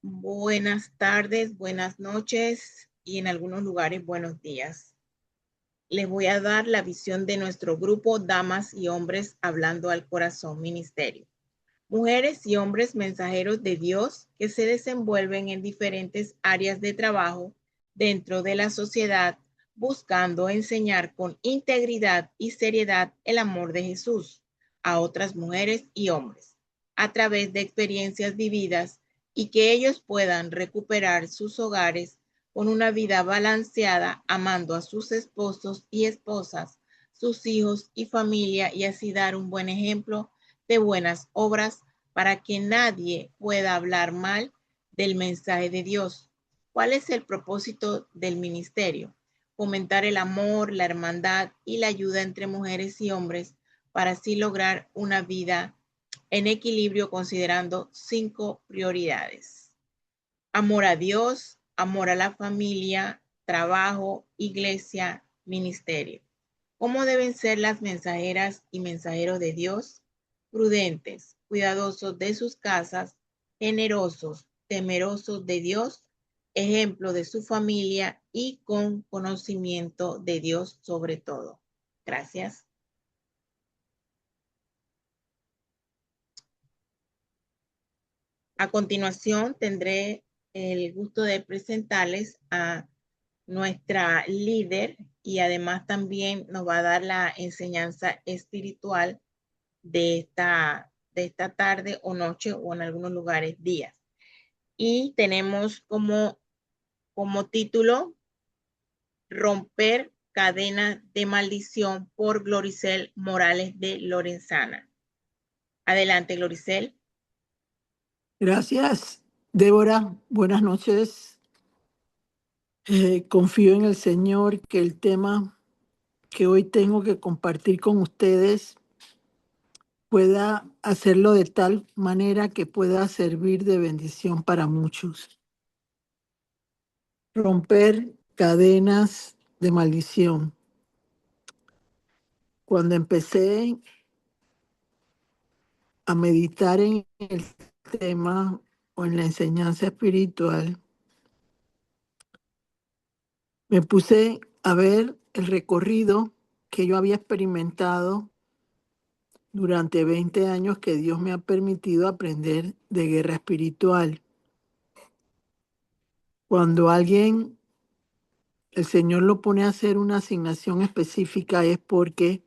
Buenas tardes, buenas noches y en algunos lugares buenos días. Les voy a dar la visión de nuestro grupo Damas y Hombres Hablando al Corazón Ministerio. Mujeres y hombres mensajeros de Dios que se desenvuelven en diferentes áreas de trabajo dentro de la sociedad, buscando enseñar con integridad y seriedad el amor de Jesús a otras mujeres y hombres a través de experiencias vividas y que ellos puedan recuperar sus hogares con una vida balanceada, amando a sus esposos y esposas, sus hijos y familia, y así dar un buen ejemplo de buenas obras para que nadie pueda hablar mal del mensaje de Dios. ¿Cuál es el propósito del ministerio? Fomentar el amor, la hermandad y la ayuda entre mujeres y hombres para así lograr una vida en equilibrio considerando 5 prioridades: amor a Dios, amor a la familia, trabajo, iglesia, ministerio. ¿Cómo deben ser las mensajeras y mensajeros de Dios? Prudentes, cuidadosos de sus casas, generosos, temerosos de Dios, ejemplo de su familia y con conocimiento de Dios sobre todo. Gracias. A continuación, tendré el gusto de presentarles a nuestra líder y además también nos va a dar la enseñanza espiritual de esta tarde o noche o en algunos lugares días. Y tenemos como título Romper cadena de maldición por Gloricel Morales de Lorenzana. Adelante, Gloricel. Gracias, Débora. Buenas noches. Confío en el Señor que el tema que hoy tengo que compartir con ustedes pueda hacerlo de tal manera que pueda servir de bendición para muchos. Romper cadenas de maldición. Cuando empecé a meditar en el tema o en la enseñanza espiritual, me puse a ver el recorrido que yo había experimentado durante 20 años que Dios me ha permitido aprender de guerra espiritual. Cuando el Señor lo pone a hacer una asignación específica es porque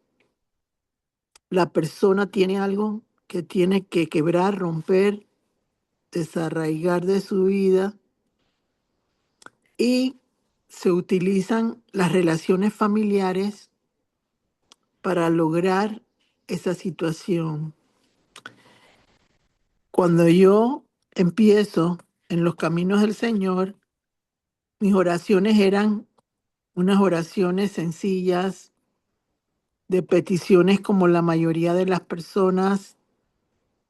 la persona tiene algo que tiene que quebrar, romper, desarraigar de su vida, y se utilizan las relaciones familiares para lograr esa situación. Cuando yo empiezo en los caminos del Señor, mis oraciones eran unas oraciones sencillas de peticiones como la mayoría de las personas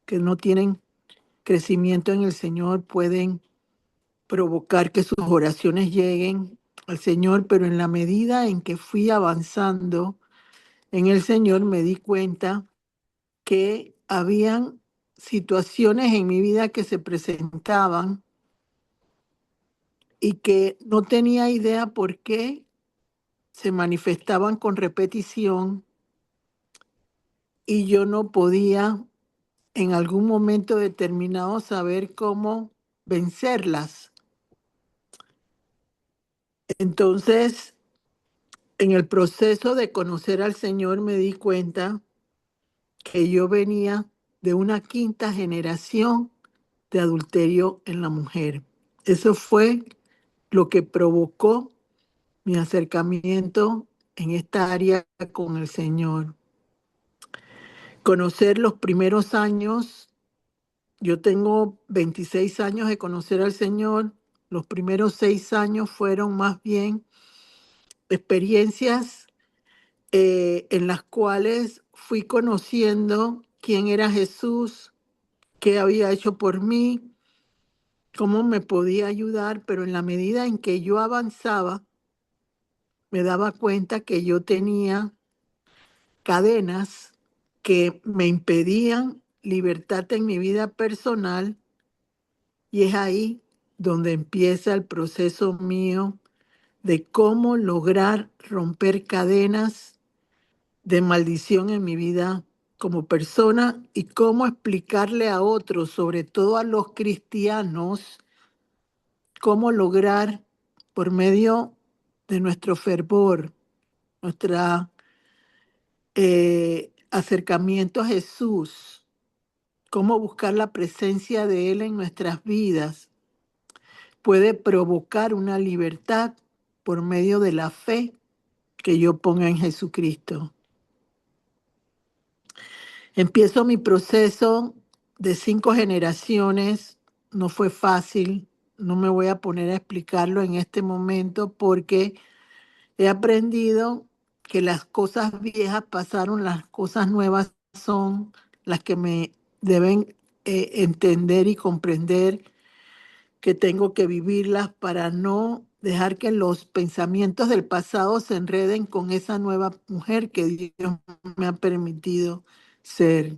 que no tienen crecimiento en el Señor pueden provocar que sus oraciones lleguen al Señor, pero en la medida en que fui avanzando en el Señor me di cuenta que habían situaciones en mi vida que se presentaban y que no tenía idea por qué se manifestaban con repetición, y yo no podía en algún momento determinado saber cómo vencerlas. Entonces, en el proceso de conocer al Señor me di cuenta que yo venía de una quinta generación de adulterio en la mujer. Eso fue lo que provocó mi acercamiento en esta área con el Señor. Conocer los primeros años, yo tengo 26 años de conocer al Señor. Los primeros 6 años fueron más bien experiencias en las cuales fui conociendo quién era Jesús, qué había hecho por mí, cómo me podía ayudar, pero en la medida en que yo avanzaba, me daba cuenta que yo tenía cadenas que me impedían libertad en mi vida personal, y es ahí donde empieza el proceso mío de cómo lograr romper cadenas de maldición en mi vida como persona y cómo explicarle a otros, sobre todo a los cristianos, cómo lograr por medio de nuestro fervor, nuestro acercamiento a Jesús, cómo buscar la presencia de Él en nuestras vidas, puede provocar una libertad por medio de la fe que yo ponga en Jesucristo. Empiezo mi proceso de 5 generaciones. No fue fácil, no me voy a poner a explicarlo en este momento porque he aprendido que las cosas viejas pasaron, las cosas nuevas son las que me deben entender y comprender que tengo que vivirlas para no dejar que los pensamientos del pasado se enreden con esa nueva mujer que Dios me ha permitido ser.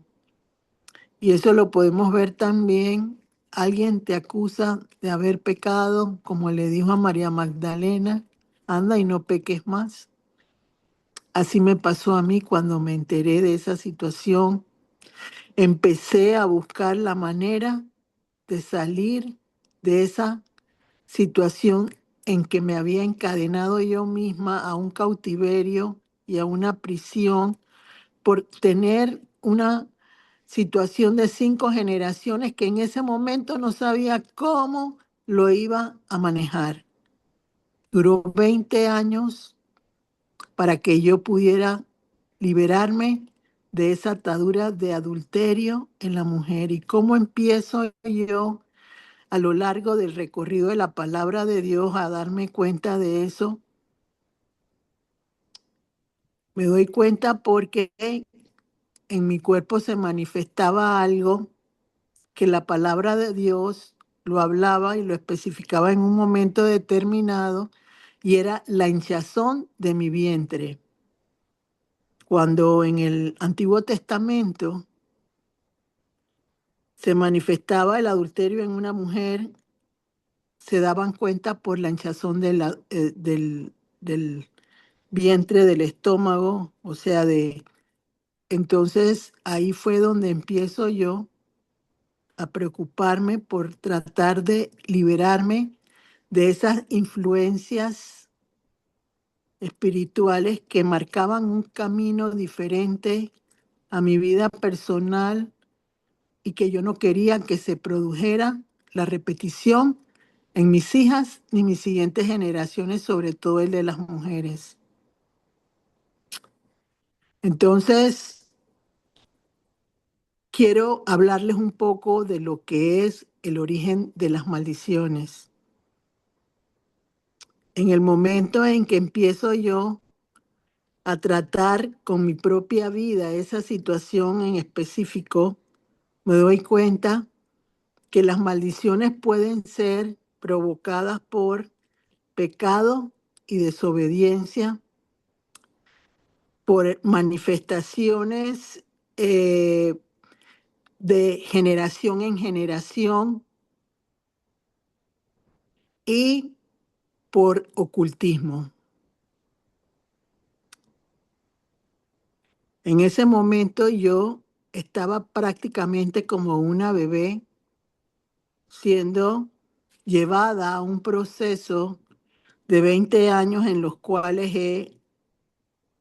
Y eso lo podemos ver también. Alguien te acusa de haber pecado, como le dijo a María Magdalena, anda y no peques más. Así me pasó a mí cuando me enteré de esa situación. Empecé a buscar la manera de salir de esa situación en que me había encadenado yo misma a un cautiverio y a una prisión por tener una situación de 5 generaciones que en ese momento no sabía cómo lo iba a manejar. Duró 20 años para que yo pudiera liberarme de esa atadura de adulterio en la mujer. ¿Y cómo empiezo yo a lo largo del recorrido de la palabra de Dios a darme cuenta de eso? Me doy cuenta porque en mi cuerpo se manifestaba algo que la palabra de Dios lo hablaba y lo especificaba en un momento determinado, y era la hinchazón de mi vientre. Cuando en el Antiguo Testamento se manifestaba el adulterio en una mujer, se daban cuenta por la hinchazón del vientre, del estómago, o sea, entonces ahí fue donde empiezo yo a preocuparme por tratar de liberarme de esas influencias espirituales que marcaban un camino diferente a mi vida personal y que yo no quería que se produjera la repetición en mis hijas ni mis siguientes generaciones, sobre todo el de las mujeres. Entonces, quiero hablarles un poco de lo que es el origen de las maldiciones. En el momento en que empiezo yo a tratar con mi propia vida esa situación en específico, me doy cuenta que las maldiciones pueden ser provocadas por pecado y desobediencia, por manifestaciones de generación en generación y por ocultismo. En ese momento yo estaba prácticamente como una bebé siendo llevada a un proceso de 20 años en los cuales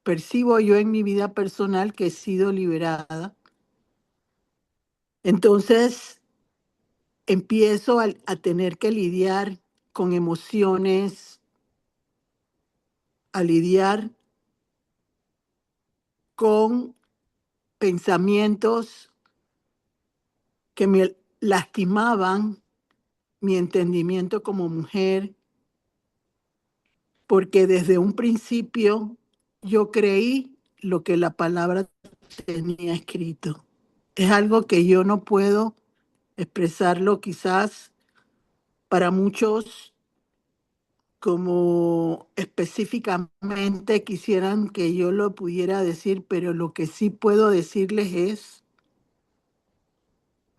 percibo yo en mi vida personal que he sido liberada. Entonces empiezo a tener que lidiar con emociones, a lidiar con pensamientos que me lastimaban mi entendimiento como mujer, porque desde un principio yo creí lo que la palabra tenía escrito. Es algo que yo no puedo expresarlo quizás para muchos como específicamente quisieran que yo lo pudiera decir, pero lo que sí puedo decirles es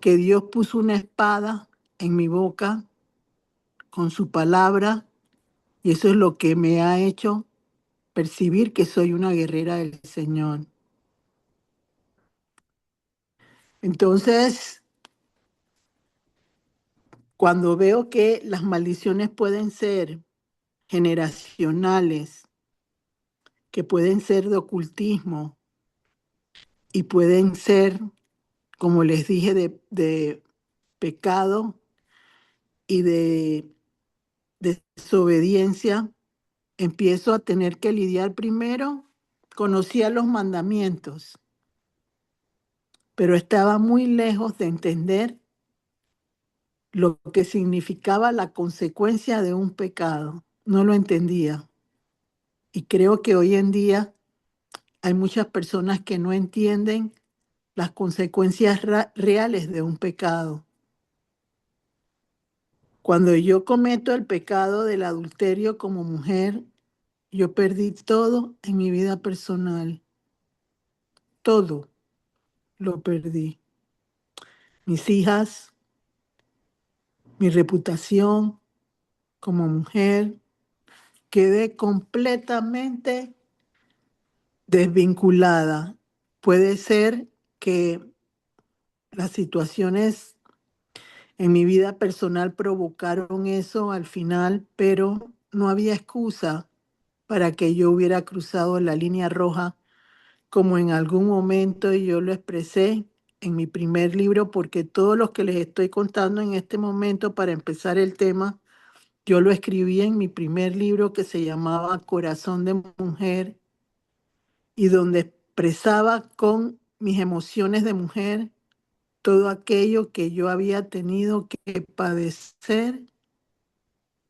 que Dios puso una espada en mi boca con su palabra, y eso es lo que me ha hecho percibir que soy una guerrera del Señor. Entonces, cuando veo que las maldiciones pueden ser generacionales, que pueden ser de ocultismo y pueden ser, como les dije, de pecado y de desobediencia, empiezo a tener que lidiar primero. Conocía los mandamientos, pero estaba muy lejos de entender lo que significaba la consecuencia de un pecado. No lo entendía. Y creo que hoy en día hay muchas personas que no entienden las consecuencias reales de un pecado. Cuando yo cometo el pecado del adulterio como mujer, yo perdí todo en mi vida personal. Todo lo perdí. Mis hijas, mi reputación como mujer, quedé completamente desvinculada. Puede ser que las situaciones en mi vida personal provocaron eso al final, pero no había excusa para que yo hubiera cruzado la línea roja, como en algún momento yo lo expresé en mi primer libro, porque todos los que les estoy contando en este momento para empezar el tema, yo lo escribí en mi primer libro que se llamaba Corazón de Mujer, y donde expresaba con mis emociones de mujer todo aquello que yo había tenido que padecer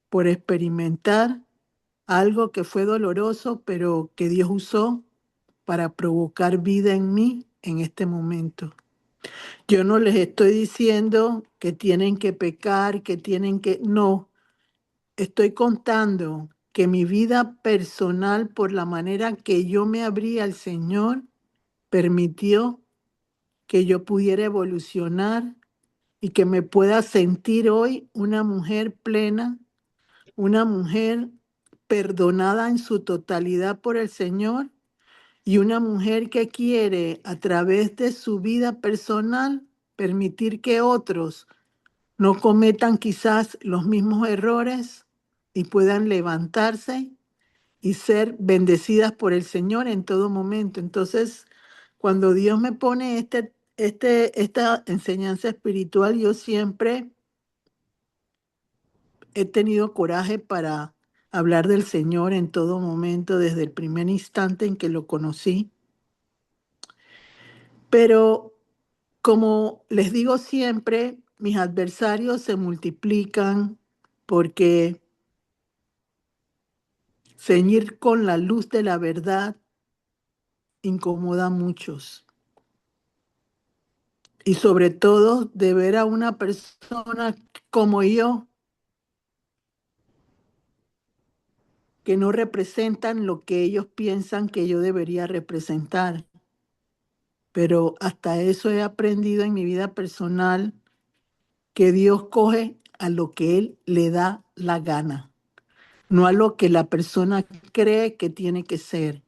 por experimentar algo que fue doloroso, pero que Dios usó para provocar vida en mí en este momento. Yo no les estoy diciendo que tienen que pecar, que tienen que... No, estoy contando que mi vida personal, por la manera que yo me abrí al Señor, permitió que yo pudiera evolucionar y que me pueda sentir hoy una mujer plena, una mujer perdonada en su totalidad por el Señor y una mujer que quiere, a través de su vida personal, permitir que otros no cometan quizás los mismos errores y puedan levantarse y ser bendecidas por el Señor en todo momento. Entonces, cuando Dios me pone esta enseñanza espiritual, yo siempre he tenido coraje para hablar del Señor en todo momento, desde el primer instante en que lo conocí. Pero como les digo siempre, mis adversarios se multiplican porque ceñir con la luz de la verdad incomoda a muchos. Y sobre todo de ver a una persona como yo, que no representan lo que ellos piensan que yo debería representar. Pero hasta eso he aprendido en mi vida personal, que Dios coge a lo que Él le da la gana, no a lo que la persona cree que tiene que ser.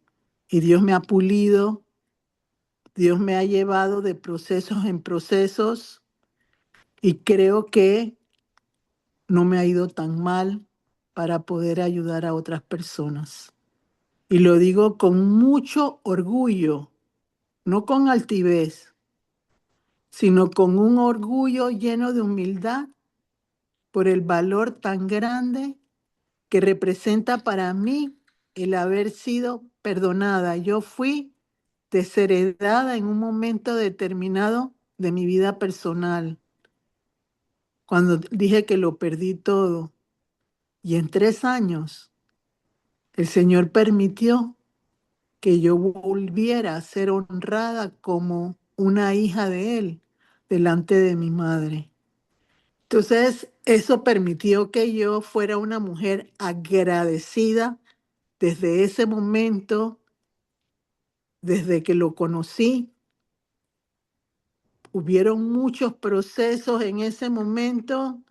Y Dios me ha pulido, Dios me ha llevado de procesos en procesos, y creo que no me ha ido tan mal para poder ayudar a otras personas. Y lo digo con mucho orgullo, no con altivez, sino con un orgullo lleno de humildad por el valor tan grande que representa para mí el haber sido perdonada. Yo fui desheredada en un momento determinado de mi vida personal, cuando dije que lo perdí todo. Y en 3 años, el Señor permitió que yo volviera a ser honrada como una hija de Él delante de mi madre. Entonces, eso permitió que yo fuera una mujer agradecida desde ese momento, desde que lo conocí. Hubieron muchos procesos en ese momento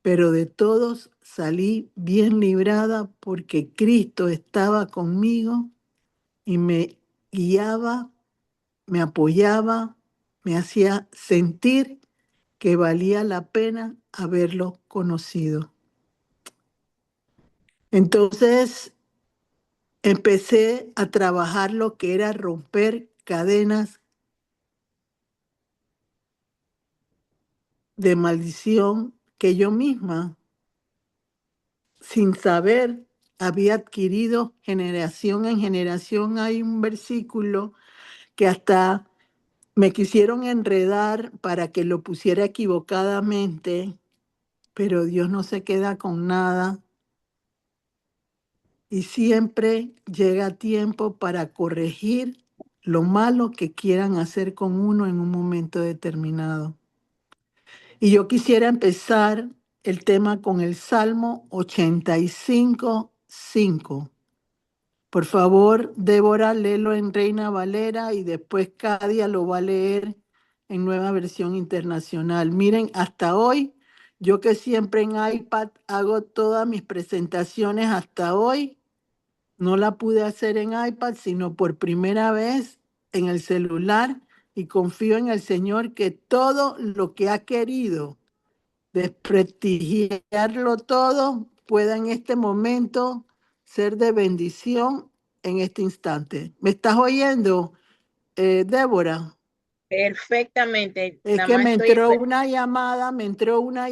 pero de todos salí bien librada porque Cristo estaba conmigo y me guiaba, me apoyaba, me hacía sentir que valía la pena haberlo conocido. Entonces empecé a trabajar lo que era romper cadenas de maldición que yo misma, sin saber, había adquirido generación en generación. Hay un versículo que hasta me quisieron enredar para que lo pusiera equivocadamente, pero Dios no se queda con nada y siempre llega tiempo para corregir lo malo que quieran hacer con uno en un momento determinado. Y yo quisiera empezar el tema con el Salmo 85:5. Por favor, Débora, léelo en Reina Valera y después Cadia lo va a leer en Nueva Versión Internacional. Miren, hasta hoy, yo que siempre en iPad hago todas mis presentaciones hasta hoy, no la pude hacer en iPad, sino por primera vez en el celular y confío en el Señor que todo lo que ha querido desprestigiarlo todo pueda en este momento ser de bendición en este instante. ¿Me estás oyendo, Débora? Perfectamente. Es Nada que más me estoy entró esperando. una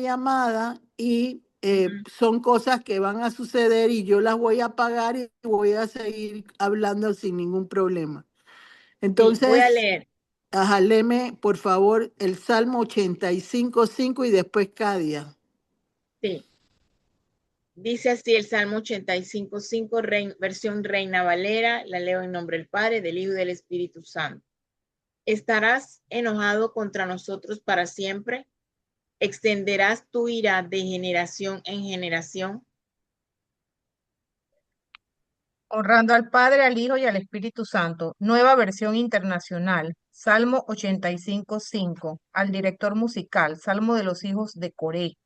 llamada, y son cosas que van a suceder y yo las voy a pagar y voy a seguir hablando sin ningún problema. Sí, voy a Entonces, leer. ajá, léeme, por favor, el Salmo 85:5 y después Cadia. Sí. Dice así el Salmo 85:5, versión Reina Valera, la leo en nombre del Padre, del Hijo y del Espíritu Santo. ¿Estarás enojado contra nosotros para siempre? ¿Extenderás tu ira de generación en generación? Honrando al Padre, al Hijo y al Espíritu Santo. Nueva versión internacional. Salmo 85:5. Al director musical. Salmo de los hijos de Coré.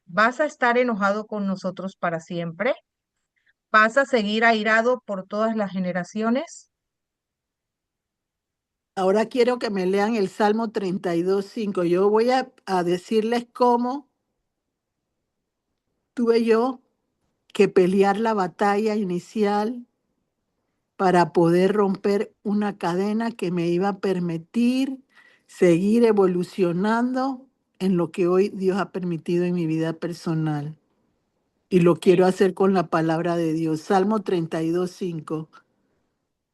¿Vas a estar enojado con nosotros para siempre? ¿Vas a seguir airado por todas las generaciones? Ahora quiero que me lean el Salmo 32:5. Yo voy a decirles cómo tuve yo que pelear la batalla inicial para poder romper una cadena que me iba a permitir seguir evolucionando en lo que hoy Dios ha permitido en mi vida personal. Y lo quiero hacer con la palabra de Dios. Salmo 32:5.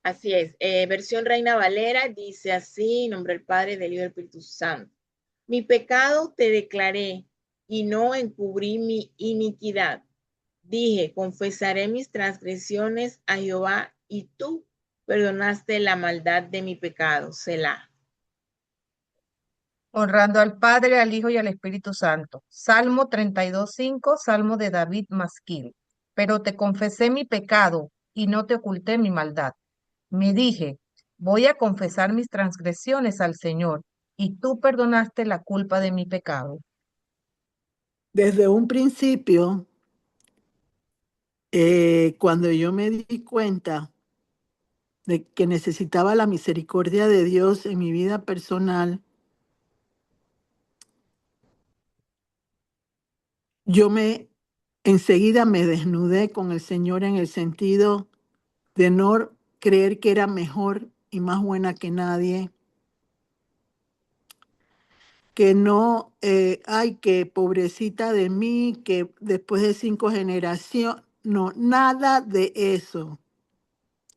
Así es. Versión Reina Valera dice así, en nombre del Padre, del Hijo y del Espíritu Santo. Mi pecado te declaré y no encubrí mi iniquidad. Dije, confesaré mis transgresiones a Jehová y tú perdonaste la maldad de mi pecado. Selah. Honrando al Padre, al Hijo y al Espíritu Santo. Salmo 32:5. Salmo de David Masquil. Pero te confesé mi pecado y no te oculté mi maldad. Me dije, voy a confesar mis transgresiones al Señor, y tú perdonaste la culpa de mi pecado. Desde un principio, cuando yo me di cuenta de que necesitaba la misericordia de Dios en mi vida personal, yo enseguida me desnudé con el Señor en el sentido de no creer que era mejor y más buena que nadie, que no, ay, que pobrecita de mí, que después de 5 generaciones, no, nada de eso.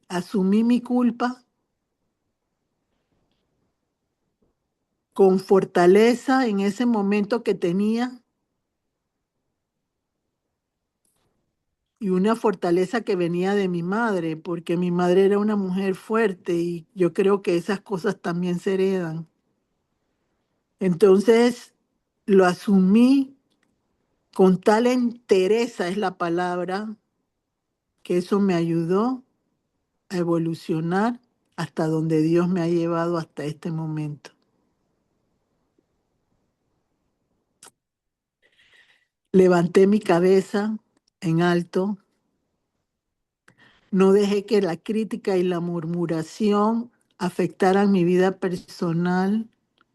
Asumí mi culpa con fortaleza en ese momento que tenía y una fortaleza que venía de mi madre, porque mi madre era una mujer fuerte y yo creo que esas cosas también se heredan. Entonces lo asumí con tal entereza, es la palabra, que eso me ayudó a evolucionar hasta donde Dios me ha llevado hasta este momento. Levanté mi cabeza en alto. No dejé que la crítica y la murmuración afectaran mi vida personal,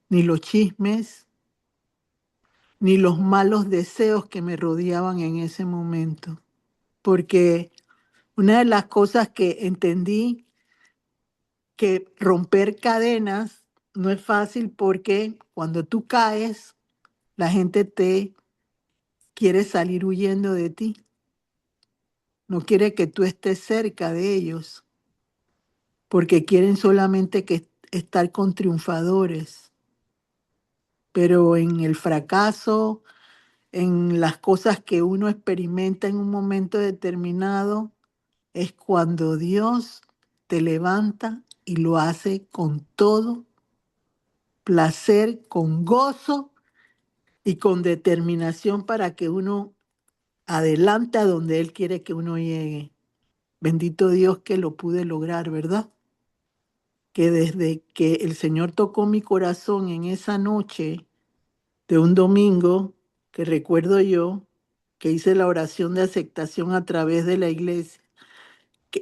ni los chismes, ni los malos deseos que me rodeaban en ese momento. Porque una de las cosas que entendí, que romper cadenas no es fácil, porque cuando tú caes, la gente te quiere salir huyendo de ti. No quiere que tú estés cerca de ellos, porque quieren solamente estar con triunfadores. Pero en el fracaso, en las cosas que uno experimenta en un momento determinado, es cuando Dios te levanta y lo hace con todo placer, con gozo y con determinación, para que uno adelante a donde Él quiere que uno llegue. Bendito Dios que lo pude lograr, ¿verdad? Que desde que el Señor tocó mi corazón en esa noche de un domingo, que recuerdo yo, que hice la oración de aceptación a través de la iglesia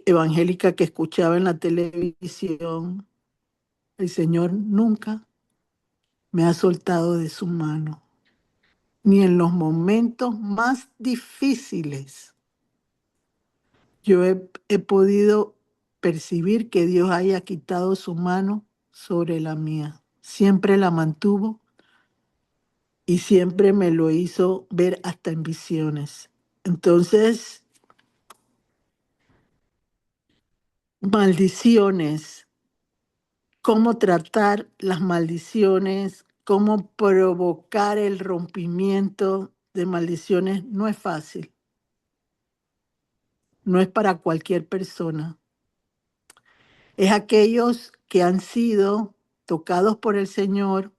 evangélica que escuchaba en la televisión, el Señor nunca me ha soltado de su mano, ni en los momentos más difíciles. Yo he podido percibir que Dios haya quitado su mano sobre la mía. Siempre la mantuvo y siempre me lo hizo ver hasta en visiones. Entonces, maldiciones, cómo tratar las maldiciones, cómo provocar el rompimiento de maldiciones, no es fácil. No es para cualquier persona. Es aquellos que han sido tocados por el Señor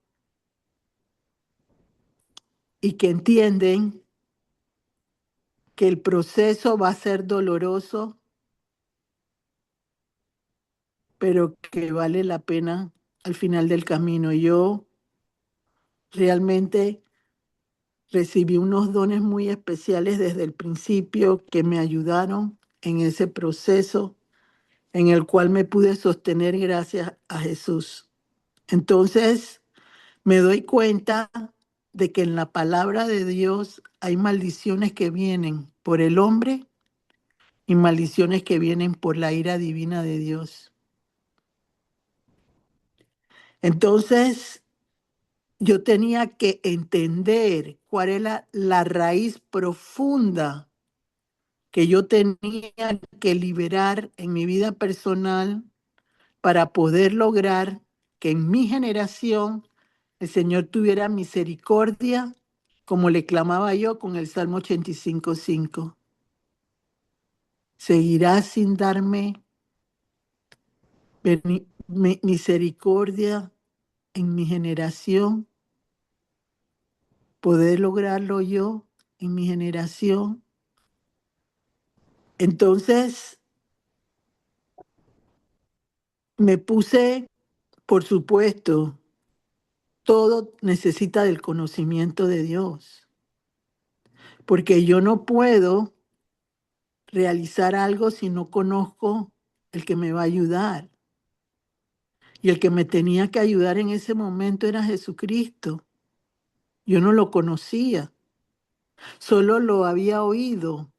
y que entienden que el proceso va a ser doloroso, pero que vale la pena al final del camino. Yo realmente recibí unos dones muy especiales desde el principio que me ayudaron en ese proceso en el cual me pude sostener gracias a Jesús. Entonces, me doy cuenta de que en la palabra de Dios hay maldiciones que vienen por el hombre y maldiciones que vienen por la ira divina de Dios. Entonces, yo tenía que entender cuál era la raíz profunda que yo tenía que liberar en mi vida personal para poder lograr que en mi generación el Señor tuviera misericordia, como le clamaba yo con el Salmo 85:5. Seguirá sin darme misericordia en mi generación, poder lograrlo yo en mi generación. Entonces me puse, por supuesto, todo necesita del conocimiento de Dios, porque yo no puedo realizar algo si no conozco el que me va a ayudar. Y el que me tenía que ayudar en ese momento era Jesucristo. Yo no lo conocía, solo lo había oído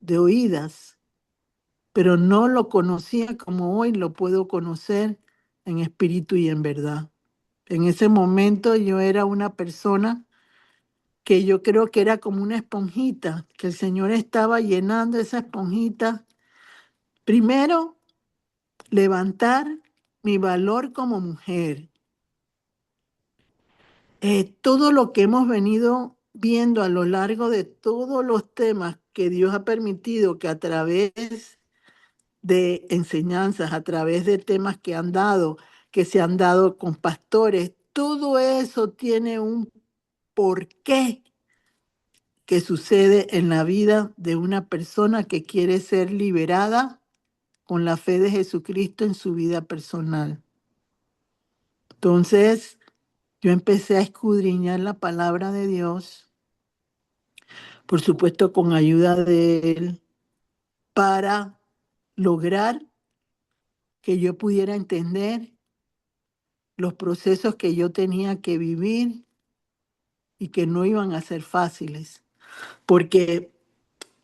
de oídas, pero no lo conocía como hoy lo puedo conocer en espíritu y en verdad. En ese momento yo era una persona que yo creo que era como una esponjita, que el Señor estaba llenando esa esponjita. Primero, levantar mi valor como mujer. Todo lo que hemos venido viendo a lo largo de todos los temas que Dios ha permitido que a través de enseñanzas, a través de temas que se han dado con pastores, todo eso tiene un porqué que sucede en la vida de una persona que quiere ser liberada con la fe de Jesucristo en su vida personal. Entonces, yo empecé a escudriñar la palabra de Dios por supuesto con ayuda de él, para lograr que yo pudiera entender los procesos que yo tenía que vivir y que no iban a ser fáciles, porque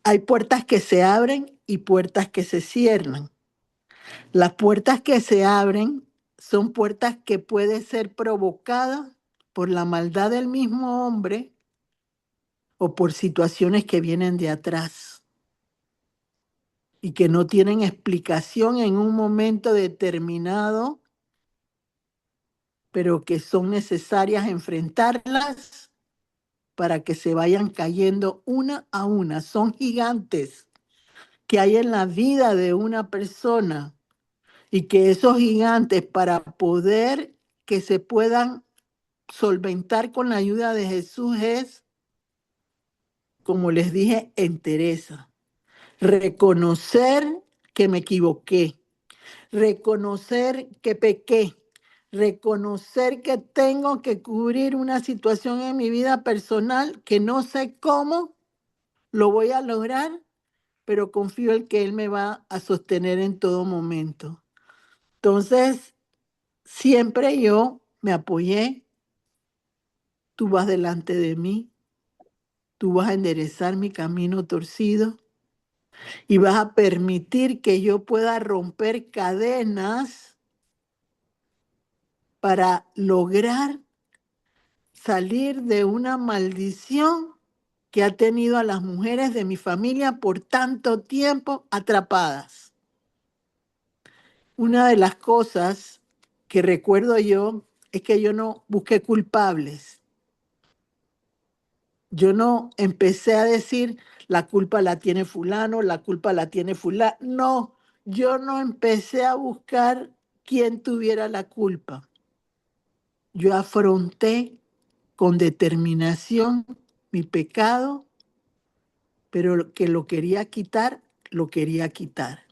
hay puertas que se abren y puertas que se cierran. Las puertas que se abren son puertas que pueden ser provocadas por la maldad del mismo hombre o por situaciones que vienen de atrás y que no tienen explicación en un momento determinado, pero que son necesarias enfrentarlas para que se vayan cayendo una a una. Son gigantes que hay en la vida de una persona y que esos gigantes, para poder que se puedan solventar con la ayuda de Jesús, es, como les dije, entereza. Reconocer que me equivoqué, reconocer que pequé, reconocer que tengo que cubrir una situación en mi vida personal que no sé cómo lo voy a lograr, pero confío en que Él me va a sostener en todo momento. Entonces, siempre yo me apoyé, tú vas delante de mí, tú vas a enderezar mi camino torcido y vas a permitir que yo pueda romper cadenas para lograr salir de una maldición que ha tenido a las mujeres de mi familia por tanto tiempo atrapadas. Una de las cosas que recuerdo yo es que yo no busqué culpables. Yo no empecé a decir la culpa la tiene fulano, la culpa la tiene fulano. No, yo no empecé a buscar quién tuviera la culpa. Yo afronté con determinación mi pecado, pero que lo quería quitar, lo quería quitar.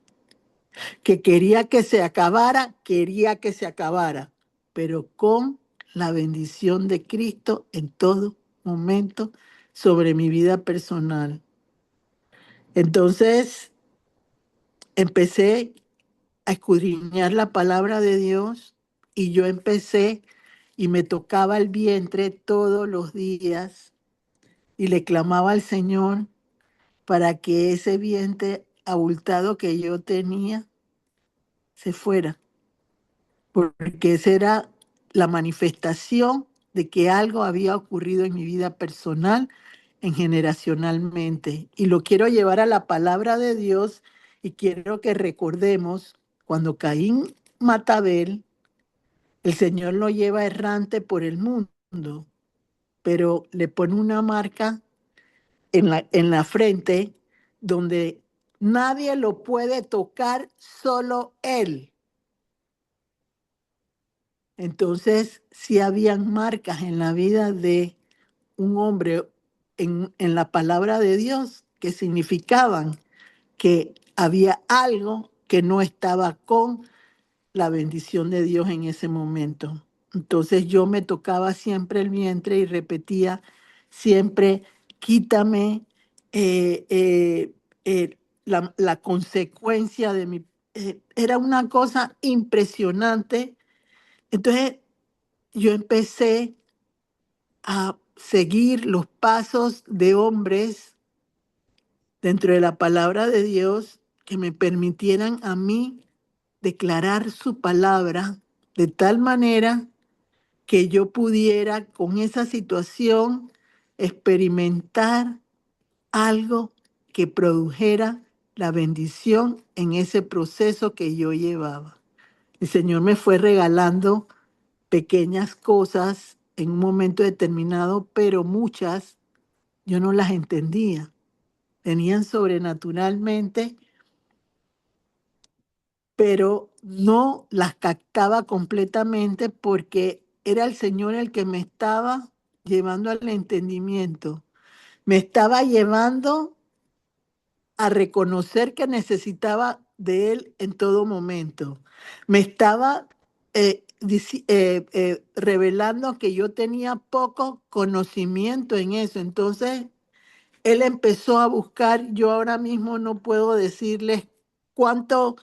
Que quería que se acabara, quería que se acabara, pero con la bendición de Cristo en todo momento sobre mi vida personal. Entonces empecé a escudriñar la palabra de Dios y yo empecé y me tocaba el vientre todos los días y le clamaba al Señor para que ese vientre abultado que yo tenía se fuera, porque esa era la manifestación de que algo había ocurrido en mi vida personal, en generacionalmente. Y lo quiero llevar a la palabra de Dios y quiero que recordemos cuando Caín mata a Abel, el Señor lo lleva errante por el mundo, pero le pone una marca en la frente donde nadie lo puede tocar, solo Él. Entonces, sí habían marcas en la vida de un hombre en la palabra de Dios que significaban que había algo que no estaba con la bendición de Dios en ese momento. Entonces yo me tocaba siempre el vientre y repetía siempre, quítame la consecuencia de mi... era una cosa impresionante. Entonces yo empecé a seguir los pasos de hombres dentro de la palabra de Dios que me permitieran a mí declarar su palabra de tal manera que yo pudiera con esa situación experimentar algo que produjera la bendición en ese proceso que yo llevaba. El Señor me fue regalando pequeñas cosas en un momento determinado, pero muchas yo no las entendía. Venían sobrenaturalmente, pero no las captaba completamente porque era el Señor el que me estaba llevando al entendimiento. Me estaba llevando a reconocer que necesitaba de Él en todo momento. Me estaba revelando que yo tenía poco conocimiento en eso. Entonces, él empezó a buscar. Yo ahora mismo no puedo decirles cuánto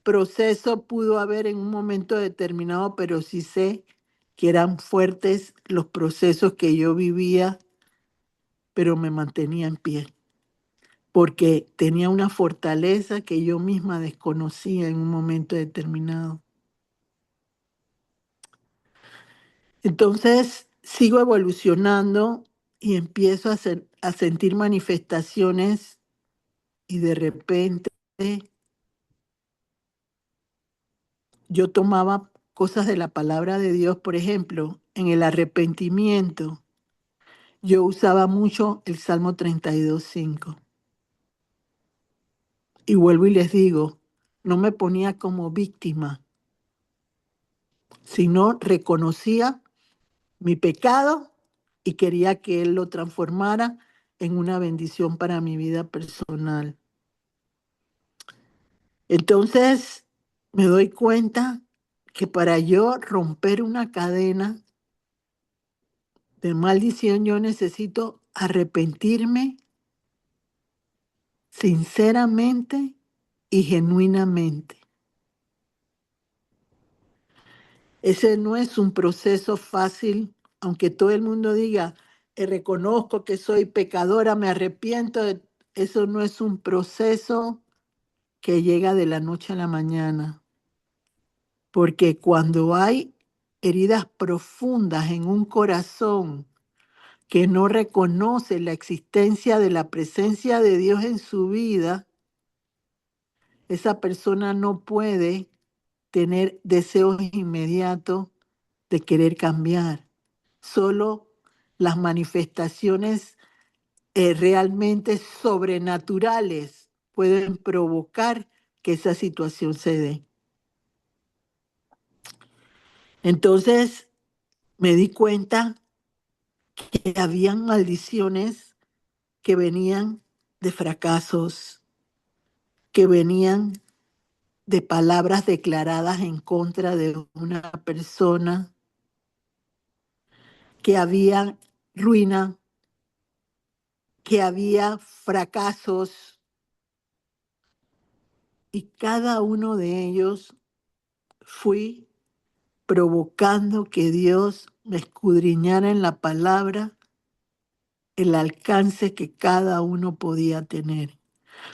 proceso pudo haber en un momento determinado, pero sí sé que eran fuertes los procesos que yo vivía, pero me mantenía en pie, porque tenía una fortaleza que yo misma desconocía en un momento determinado. Entonces sigo evolucionando y empiezo a sentir manifestaciones y de repente yo tomaba cosas de la palabra de Dios, por ejemplo, en el arrepentimiento. Yo usaba mucho el Salmo 32:5. Y vuelvo y les digo, no me ponía como víctima, sino reconocía mi pecado y quería que Él lo transformara en una bendición para mi vida personal. Entonces me doy cuenta que para yo romper una cadena de maldición, yo necesito arrepentirme sinceramente y genuinamente. Ese no es un proceso fácil, aunque todo el mundo diga, reconozco que soy pecadora, me arrepiento. Eso no es un proceso que llega de la noche a la mañana, porque cuando hay heridas profundas en un corazón que no reconoce la existencia de la presencia de Dios en su vida, esa persona no puede tener deseos inmediatos de querer cambiar. Solo las manifestaciones realmente sobrenaturales pueden provocar que esa situación se dé. Entonces me di cuenta que habían maldiciones que venían de fracasos, que venían de palabras declaradas en contra de una persona, que había ruina, que había fracasos, y cada uno de ellos fui provocando que Dios me escudriñara en la palabra el alcance que cada uno podía tener.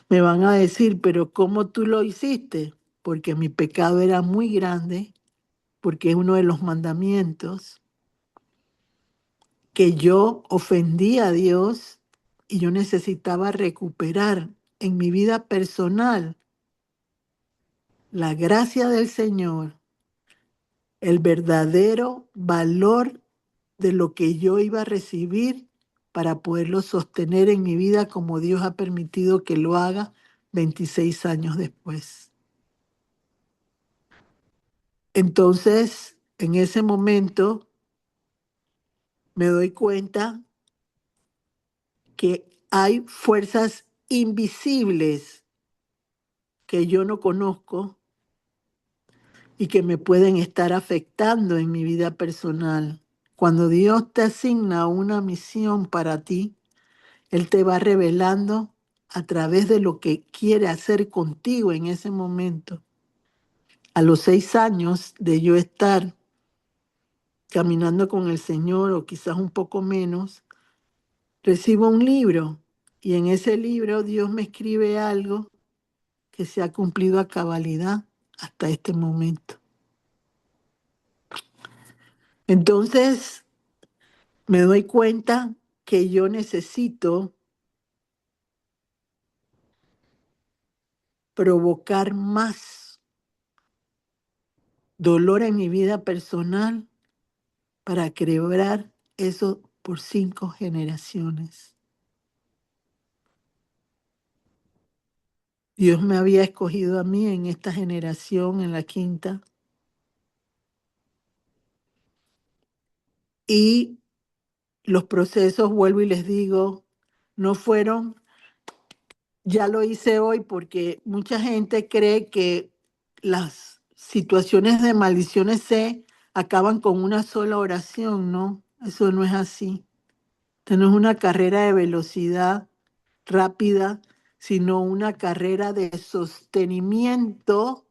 Me van a decir, pero ¿cómo tú lo hiciste? Porque mi pecado era muy grande, porque es uno de los mandamientos, que yo ofendí a Dios y yo necesitaba recuperar en mi vida personal la gracia del Señor, el verdadero valor de lo que yo iba a recibir para poderlo sostener en mi vida como Dios ha permitido que lo haga 26 años después. Entonces, en ese momento, me doy cuenta que hay fuerzas invisibles que yo no conozco y que me pueden estar afectando en mi vida personal. Cuando Dios te asigna una misión para ti, Él te va revelando a través de lo que quiere hacer contigo en ese momento. A los 6 años de yo estar caminando con el Señor, o quizás un poco menos, recibo un libro y en ese libro Dios me escribe algo que se ha cumplido a cabalidad hasta este momento. Entonces me doy cuenta que yo necesito provocar más dolor en mi vida personal para quebrar eso por 5 generaciones. Dios me había escogido a mí en esta generación, en la 5ª, y los procesos, vuelvo y les digo, no fueron, ya lo hice hoy, porque mucha gente cree que las situaciones de maldiciones se acaban con una sola oración, ¿no? Eso no es así. Esto no es una carrera de velocidad rápida, sino una carrera de sostenimiento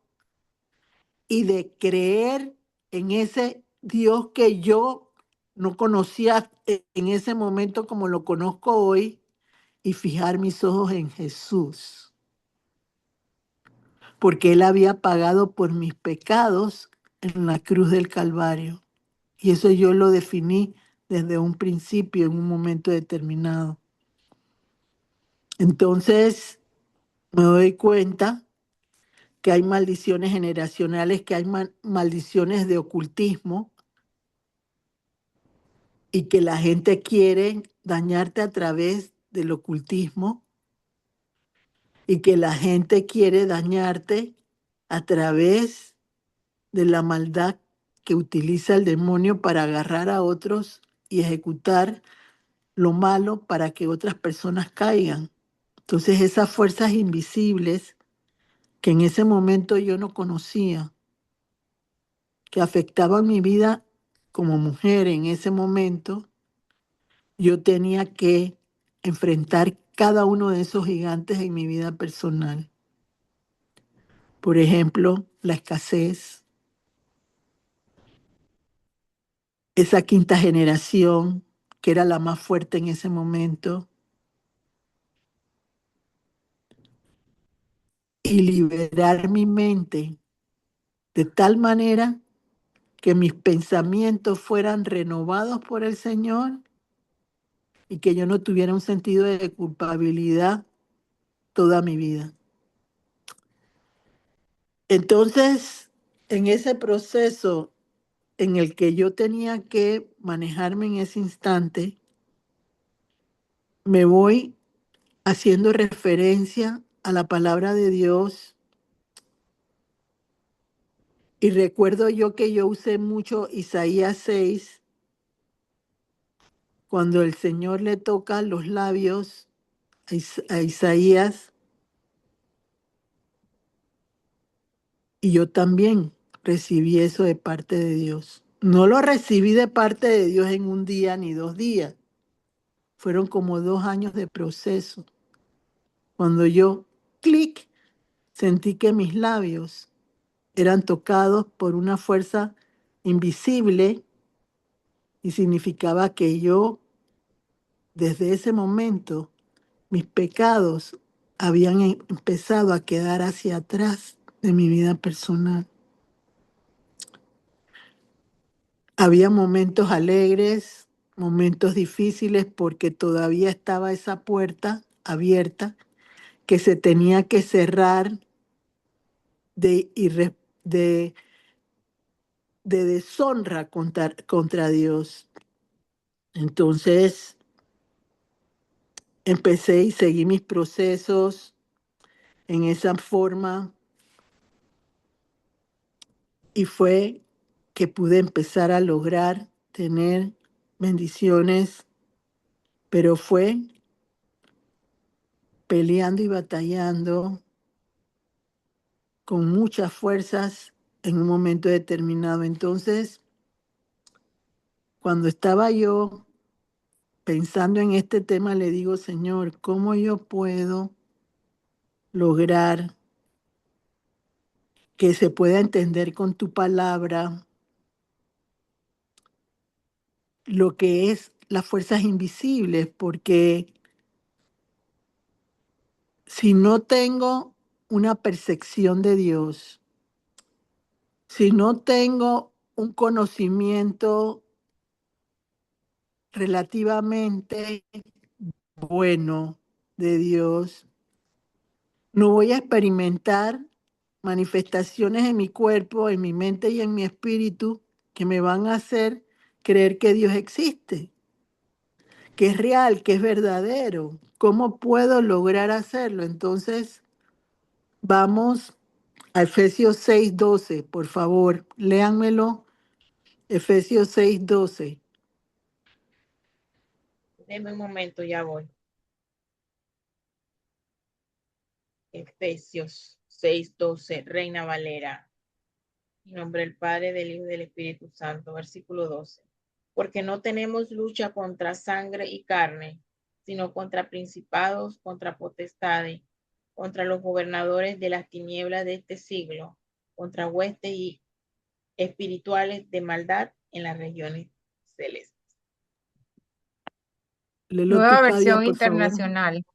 y de creer en ese Dios que yo no conocía en ese momento como lo conozco hoy, y fijar mis ojos en Jesús, porque Él había pagado por mis pecados en la cruz del Calvario. Y eso yo lo definí desde un principio, en un momento determinado. Entonces me doy cuenta que hay maldiciones generacionales, que hay maldiciones de ocultismo, y que la gente quiere dañarte a través del ocultismo, y que la gente quiere dañarte a través de la maldad que utiliza el demonio para agarrar a otros y ejecutar lo malo para que otras personas caigan. Entonces esas fuerzas invisibles que en ese momento yo no conocía, que afectaban mi vida como mujer en ese momento, yo tenía que enfrentar cada uno de esos gigantes en mi vida personal. Por ejemplo, la escasez, esa quinta generación que era la más fuerte en ese momento, y liberar mi mente de tal manera que mis pensamientos fueran renovados por el Señor y que yo no tuviera un sentido de culpabilidad toda mi vida. Entonces, en ese proceso en el que yo tenía que manejarme en ese instante, me voy haciendo referencia a la palabra de Dios, y recuerdo yo que yo usé mucho Isaías 6, cuando el Señor le toca los labios a Isaías, y yo también recibí eso de parte de Dios. No lo recibí de parte de Dios en un día ni 2 días. Fueron como 2 años de proceso. Cuando yo, clic, sentí que mis labios eran tocados por una fuerza invisible, y significaba que yo, desde ese momento, mis pecados habían empezado a quedar hacia atrás de mi vida personal. Había momentos alegres, momentos difíciles, porque todavía estaba esa puerta abierta que se tenía que cerrar de, de, de deshonra contra Dios. Entonces empecé y seguí mis procesos en esa forma, y fue que pude empezar a lograr tener bendiciones, pero fue peleando y batallando con muchas fuerzas en un momento determinado. Entonces, cuando estaba yo pensando en este tema, le digo: Señor, ¿cómo yo puedo lograr que se pueda entender con tu palabra lo que es las fuerzas invisibles? Porque si no tengo una percepción de Dios, si no tengo un conocimiento relativamente bueno de Dios, no voy a experimentar manifestaciones en mi cuerpo, en mi mente y en mi espíritu que me van a hacer creer que Dios existe, que es real, que es verdadero. ¿Cómo puedo lograr hacerlo? Entonces, vamos a Efesios 6:12, por favor, léanmelo. Efesios 6:12. Deme un momento, ya voy. Efesios 6:12, Reina Valera. En nombre del Padre, del Hijo y del Espíritu Santo. Versículo 12. Porque no tenemos lucha contra sangre y carne, sino contra principados, contra potestades, contra los gobernadores de las tinieblas de este siglo, contra huestes y espirituales de maldad en las regiones celestes. Léelo Nueva tú, Cadia, versión por favor. internacional.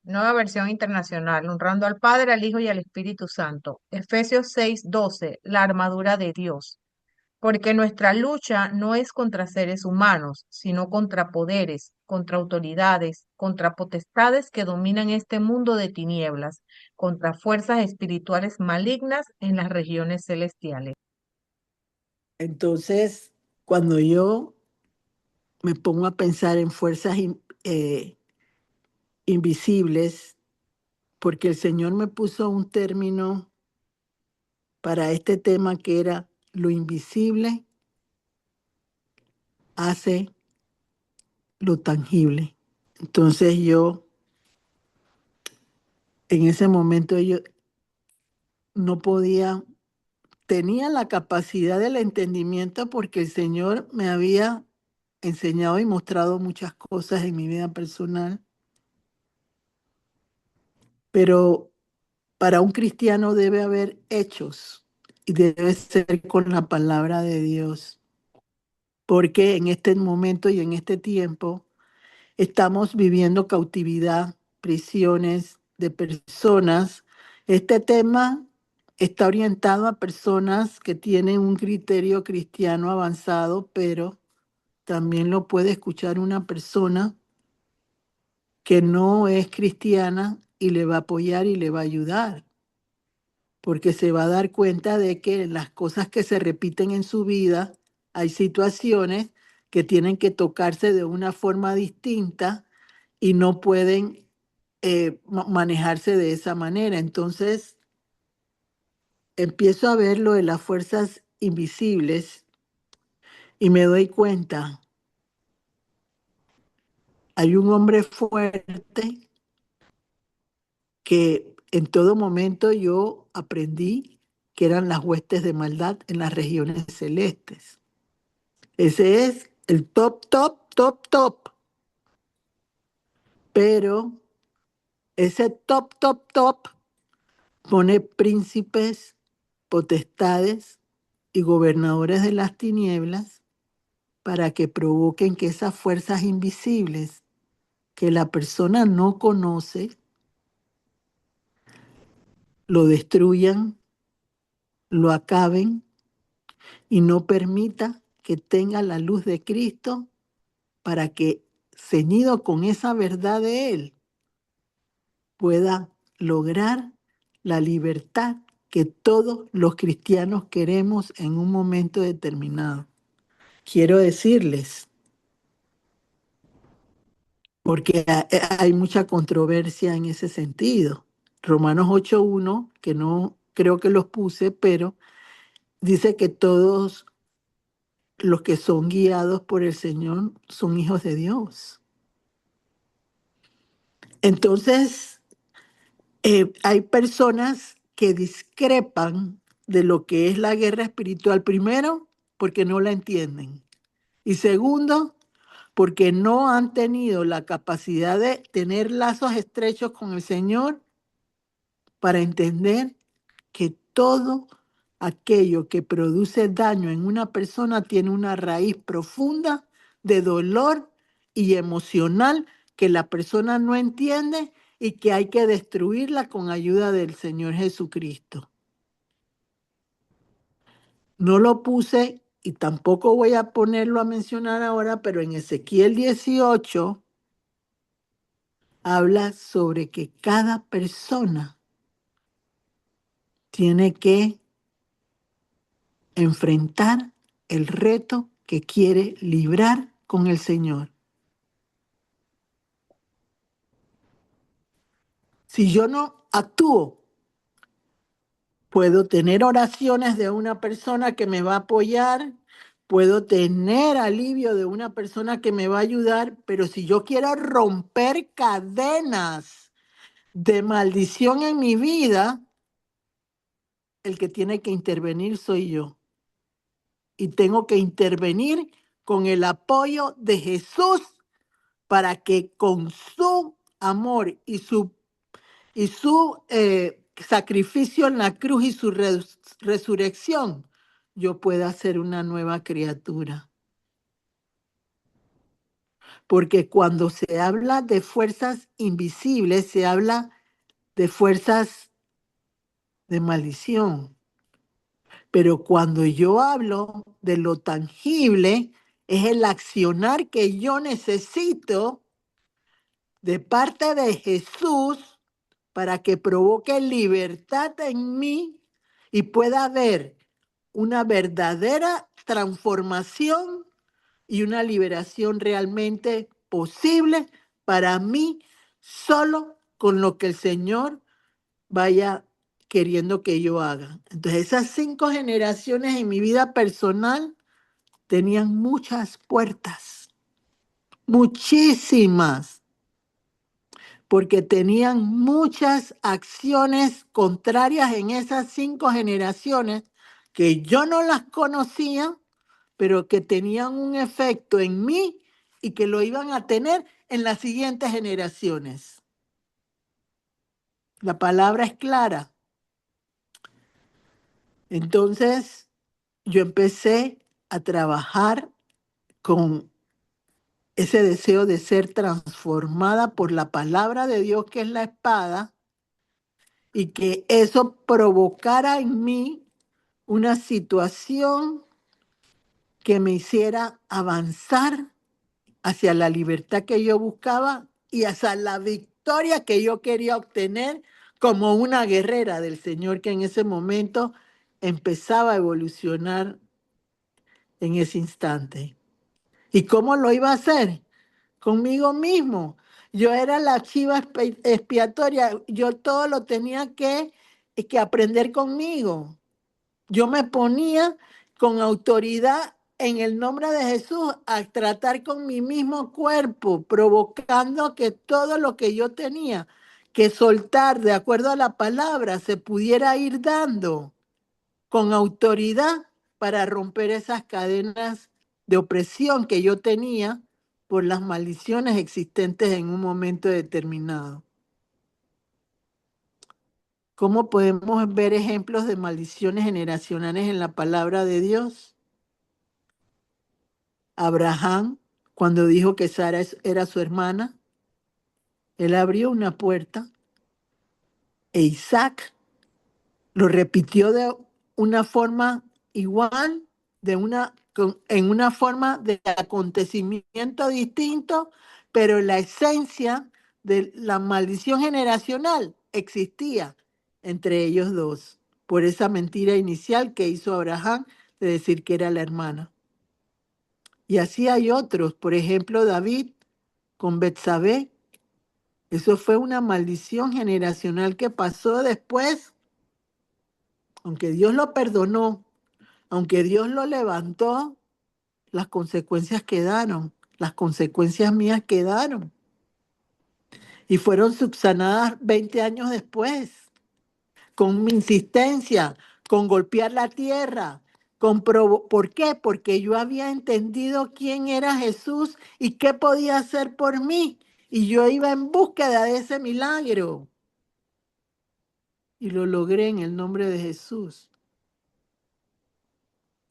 Nueva versión internacional, honrando al Padre, al Hijo y al Espíritu Santo. Efesios 6:12, la armadura de Dios. Porque nuestra lucha no es contra seres humanos, sino contra poderes, contra autoridades, contra potestades que dominan este mundo de tinieblas, contra fuerzas espirituales malignas en las regiones celestiales. Entonces, cuando yo me pongo a pensar en fuerzas invisibles, porque el Señor me puso un término para este tema que era lo invisible hace lo tangible. Entonces yo, en ese momento yo no podía, tenía la capacidad del entendimiento porque el Señor me había enseñado y mostrado muchas cosas en mi vida personal, pero para un cristiano debe haber hechos y debe ser con la palabra de Dios, porque en este momento y en este tiempo estamos viviendo cautividad, prisiones de personas. Este tema está orientado a personas que tienen un criterio cristiano avanzado, pero también lo puede escuchar una persona que no es cristiana y le va a apoyar y le va a ayudar, porque se va a dar cuenta de que en las cosas que se repiten en su vida hay situaciones que tienen que tocarse de una forma distinta y no pueden manejarse de esa manera. Entonces, empiezo a ver lo de las fuerzas invisibles y me doy cuenta, hay un hombre fuerte que en todo momento yo aprendí que eran las huestes de maldad en las regiones celestes. Ese es el top, top, top, top. Pero ese top, top, top pone príncipes, potestades y gobernadores de las tinieblas para que provoquen que esas fuerzas invisibles que la persona no conoce lo destruyan, lo acaben y no permita que tenga la luz de Cristo para que, ceñido con esa verdad de Él, pueda lograr la libertad que todos los cristianos queremos en un momento determinado. Quiero decirles, porque hay mucha controversia en ese sentido. Romanos 8:1, que no creo que los puse, pero dice que todos los que son guiados por el Señor son hijos de Dios. Entonces, hay personas que discrepan de lo que es la guerra espiritual, primero, porque no la entienden. Y segundo, porque no han tenido la capacidad de tener lazos estrechos con el Señor para entender que todo aquello que produce daño en una persona tiene una raíz profunda de dolor y emocional que la persona no entiende y que hay que destruirla con ayuda del Señor Jesucristo. No lo puse y tampoco voy a ponerlo a mencionar ahora, pero en Ezequiel 18 habla sobre que cada persona tiene que enfrentar el reto que quiere librar con el Señor. Si yo no actúo, puedo tener oraciones de una persona que me va a apoyar, puedo tener alivio de una persona que me va a ayudar, pero si yo quiero romper cadenas de maldición en mi vida, el que tiene que intervenir soy yo. Y tengo que intervenir con el apoyo de Jesús para que con su amor y su sacrificio en la cruz y su resurrección, yo pueda ser una nueva criatura. Porque cuando se habla de fuerzas invisibles, se habla de fuerzas de maldición. Pero cuando yo hablo de lo tangible, es el accionar que yo necesito de parte de Jesús para que provoque libertad en mí y pueda haber una verdadera transformación y una liberación realmente posible para mí, solo con lo que el Señor vaya queriendo que yo haga. Entonces, esas 5 generaciones en mi vida personal tenían muchas puertas, muchísimas, porque tenían muchas acciones contrarias en esas 5 generaciones que yo no las conocía, pero que tenían un efecto en mí y que lo iban a tener en las siguientes generaciones. La palabra es clara. Entonces, yo empecé a trabajar con ese deseo de ser transformada por la palabra de Dios, que es la espada, y que eso provocara en mí una situación que me hiciera avanzar hacia la libertad que yo buscaba y hacia la victoria que yo quería obtener como una guerrera del Señor, que en ese momento empezaba a evolucionar en ese instante. ¿Y cómo lo iba a hacer? Conmigo mismo. Yo era la chiva expiatoria. Yo todo lo tenía que aprender conmigo. Yo me ponía con autoridad en el nombre de Jesús a tratar con mi mismo cuerpo, provocando que todo lo que yo tenía que soltar de acuerdo a la palabra se pudiera ir dando con autoridad para romper esas cadenas de opresión que yo tenía por las maldiciones existentes en un momento determinado. ¿Cómo podemos ver ejemplos de maldiciones generacionales en la palabra de Dios? Abraham, cuando dijo que Sara era su hermana, él abrió una puerta e Isaac lo repitió de una forma igual, en una forma de acontecimiento distinto, pero la esencia de la maldición generacional existía entre ellos dos, por esa mentira inicial que hizo Abraham de decir que era la hermana. Y así hay otros, por ejemplo, David con Betsabé. Eso fue una maldición generacional que pasó después, aunque Dios lo perdonó, aunque Dios lo levantó, las consecuencias quedaron, las consecuencias mías quedaron y fueron subsanadas 20 años después, con mi insistencia, con golpear la tierra. ¿Por qué? Porque yo había entendido quién era Jesús y qué podía hacer por mí. Y yo iba en búsqueda de ese milagro. Y lo logré en el nombre de Jesús.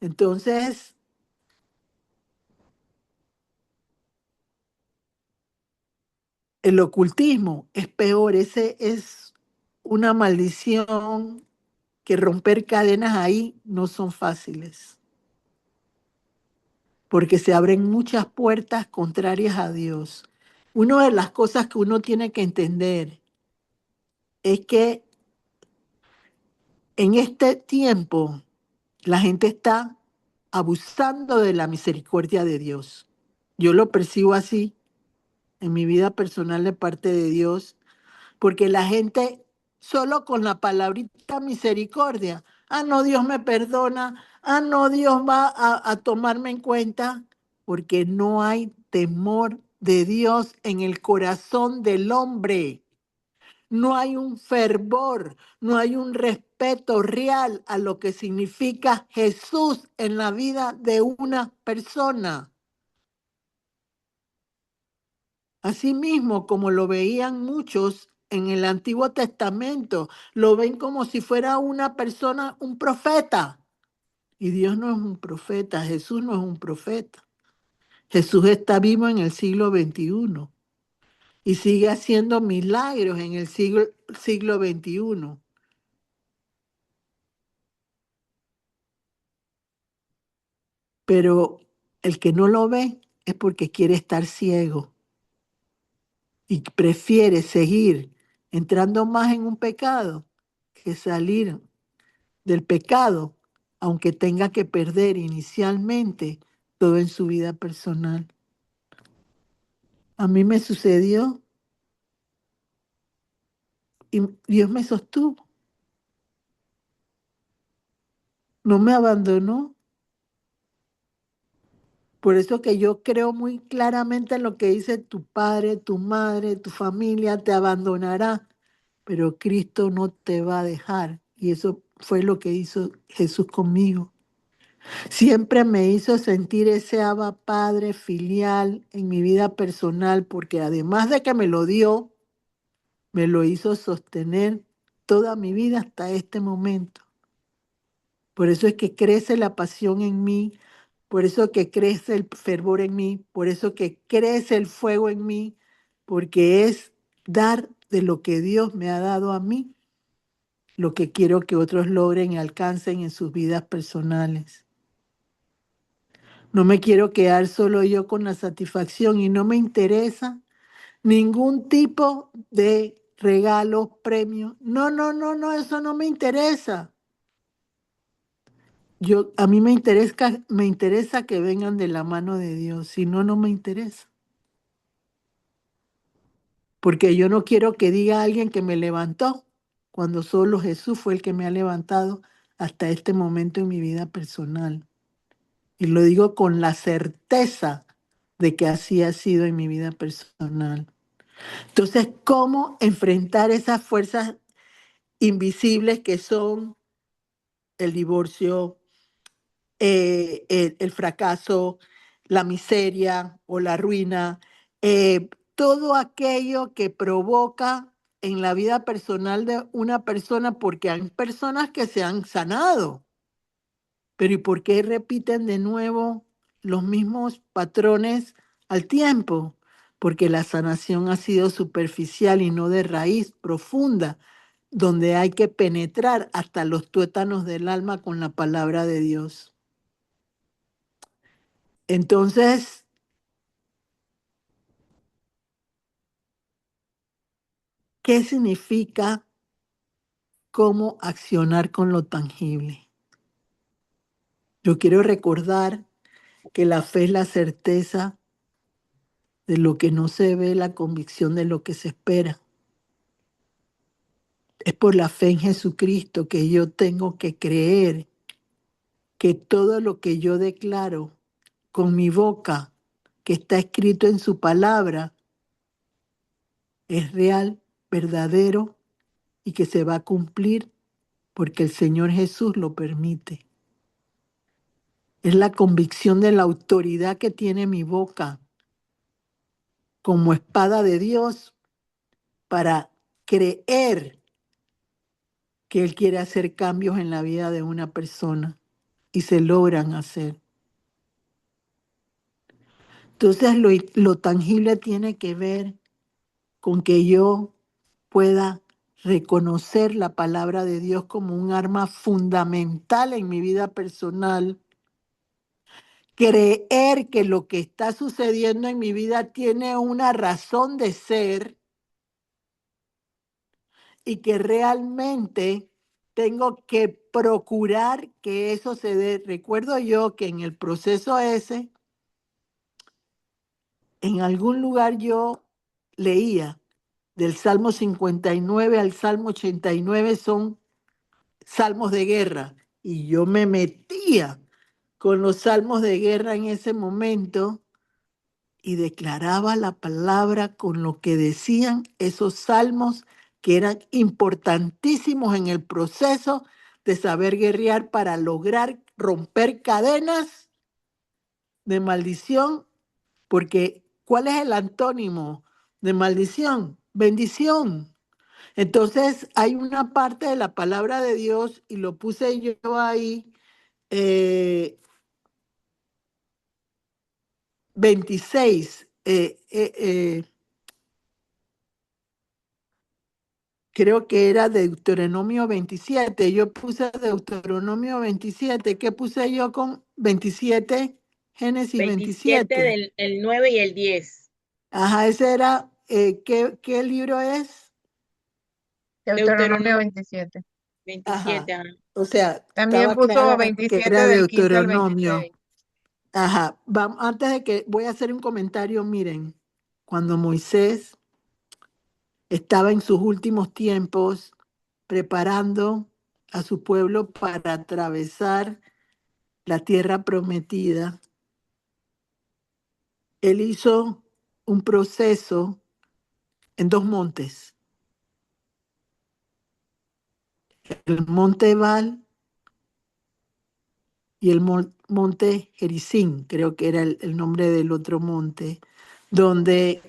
Entonces, el ocultismo es peor. Ese es una maldición que romper cadenas ahí no son fáciles. Porque se abren muchas puertas contrarias a Dios. Una de las cosas que uno tiene que entender es que en este tiempo la gente está abusando de la misericordia de Dios. Yo lo percibo así en mi vida personal de parte de Dios, porque la gente solo con la palabrita misericordia, no, Dios me perdona, no, Dios va a tomarme en cuenta, porque no hay temor de Dios en el corazón del hombre. No hay un fervor, no hay un respeto real a lo que significa Jesús en la vida de una persona. Asimismo, como lo veían muchos en el Antiguo Testamento, lo ven como si fuera una persona, un profeta. Y Dios no es un profeta, Jesús no es un profeta. Jesús está vivo en el siglo XXI y sigue haciendo milagros en el siglo XXI. Pero el que no lo ve es porque quiere estar ciego y prefiere seguir entrando más en un pecado que salir del pecado, aunque tenga que perder inicialmente todo en su vida personal. A mí me sucedió y Dios me sostuvo, no me abandonó. Por eso que yo creo muy claramente en lo que dice tu padre, tu madre, tu familia te abandonará, pero Cristo no te va a dejar. Y eso fue lo que hizo Jesús conmigo. Siempre me hizo sentir ese Abba Padre filial en mi vida personal, porque además de que me lo dio, me lo hizo sostener toda mi vida hasta este momento. Por eso es que crece la pasión en mí, por eso que crece el fervor en mí, por eso que crece el fuego en mí, porque es dar de lo que Dios me ha dado a mí, lo que quiero que otros logren y alcancen en sus vidas personales. No me quiero quedar solo yo con la satisfacción y no me interesa ningún tipo de regalos, premios. No, no, no, no, eso no me interesa. A mí me interesa que vengan de la mano de Dios, si no, no me interesa. Porque yo no quiero que diga alguien que me levantó, cuando solo Jesús fue el que me ha levantado hasta este momento en mi vida personal. Y lo digo con la certeza de que así ha sido en mi vida personal. Entonces, ¿cómo enfrentar esas fuerzas invisibles que son el divorcio, el fracaso, la miseria o la ruina, todo aquello que provoca en la vida personal de una persona, porque hay personas que se han sanado, pero ¿y por qué repiten de nuevo los mismos patrones al tiempo? Porque la sanación ha sido superficial y no de raíz profunda, donde hay que penetrar hasta los tuétanos del alma con la palabra de Dios. Entonces, ¿qué significa cómo accionar con lo tangible? Yo quiero recordar que la fe es la certeza de lo que no se ve, la convicción de lo que se espera. Es por la fe en Jesucristo que yo tengo que creer que todo lo que yo declaro con mi boca, que está escrito en su palabra, es real, verdadero y que se va a cumplir porque el Señor Jesús lo permite. Es la convicción de la autoridad que tiene mi boca como espada de Dios para creer que Él quiere hacer cambios en la vida de una persona y se logran hacer. Entonces lo tangible tiene que ver con que yo pueda reconocer la palabra de Dios como un arma fundamental en mi vida personal, creer que lo que está sucediendo en mi vida tiene una razón de ser y que realmente tengo que procurar que eso se dé. Recuerdo yo que en el proceso ese, en algún lugar yo leía del Salmo 59 al Salmo 89 son salmos de guerra. Y yo me metía con los salmos de guerra en ese momento y declaraba la palabra con lo que decían esos salmos que eran importantísimos en el proceso de saber guerrear para lograr romper cadenas de maldición, porque ¿cuál es el antónimo de maldición, bendición. Entonces hay una parte de la palabra de Dios y lo puse yo ahí, 26, creo que era Deuteronomio 27. Yo puse Deuteronomio 27. ¿Qué puse yo con 27? Génesis 27 27. del el 9 y el 10. Ajá, ese era, ¿qué libro es? Deuteronomio 27. 27, Ajá, ajá. o sea, También estaba puso clara que 27 era del 15 al Deuteronomio. 26. Ajá, antes de que voy a hacer un comentario, miren, cuando Moisés estaba en sus últimos tiempos preparando a su pueblo para atravesar la tierra prometida, él hizo un proceso en dos montes, el monte Ebal y el monte Gerizim, creo que era el nombre del otro monte, donde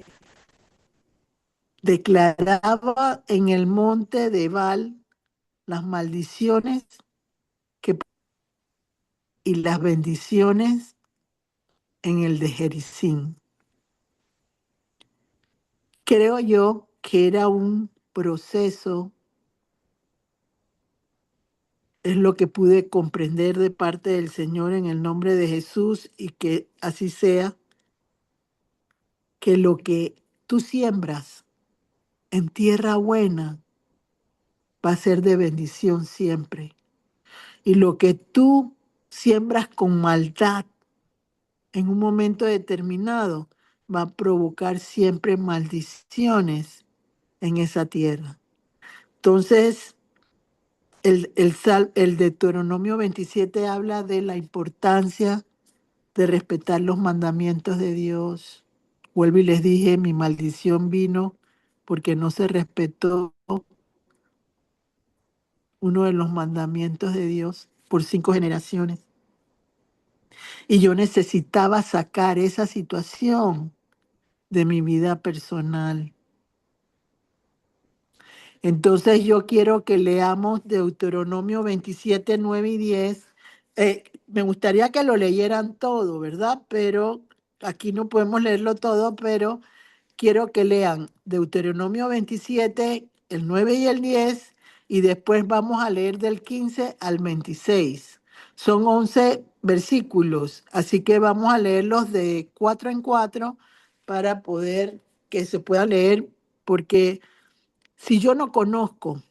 declaraba en el monte de Ebal las maldiciones y las bendiciones en el de Gerizim. Creo yo que era un proceso, es lo que pude comprender de parte del Señor en el nombre de Jesús, y que así sea, que lo que tú siembras en tierra buena va a ser de bendición siempre. Y lo que tú siembras con maldad en un momento determinado va a provocar siempre maldiciones en esa tierra. Entonces, el Deuteronomio 27 habla de la importancia de respetar los mandamientos de Dios. Vuelvo y les dije, mi maldición vino porque no se respetó uno de los mandamientos de Dios por 5 generaciones. Y yo necesitaba sacar esa situación de mi vida personal. Entonces yo quiero que leamos Deuteronomio 27, 9 y 10. Me gustaría que lo leyeran todo, ¿verdad? Pero aquí no podemos leerlo todo, pero quiero que lean Deuteronomio 27, el 9 y el 10, y después vamos a leer del 15 al 26. Son 11 versículos, así que vamos a leerlos de 4 en 4 para poder que se pueda leer, porque si yo no conozco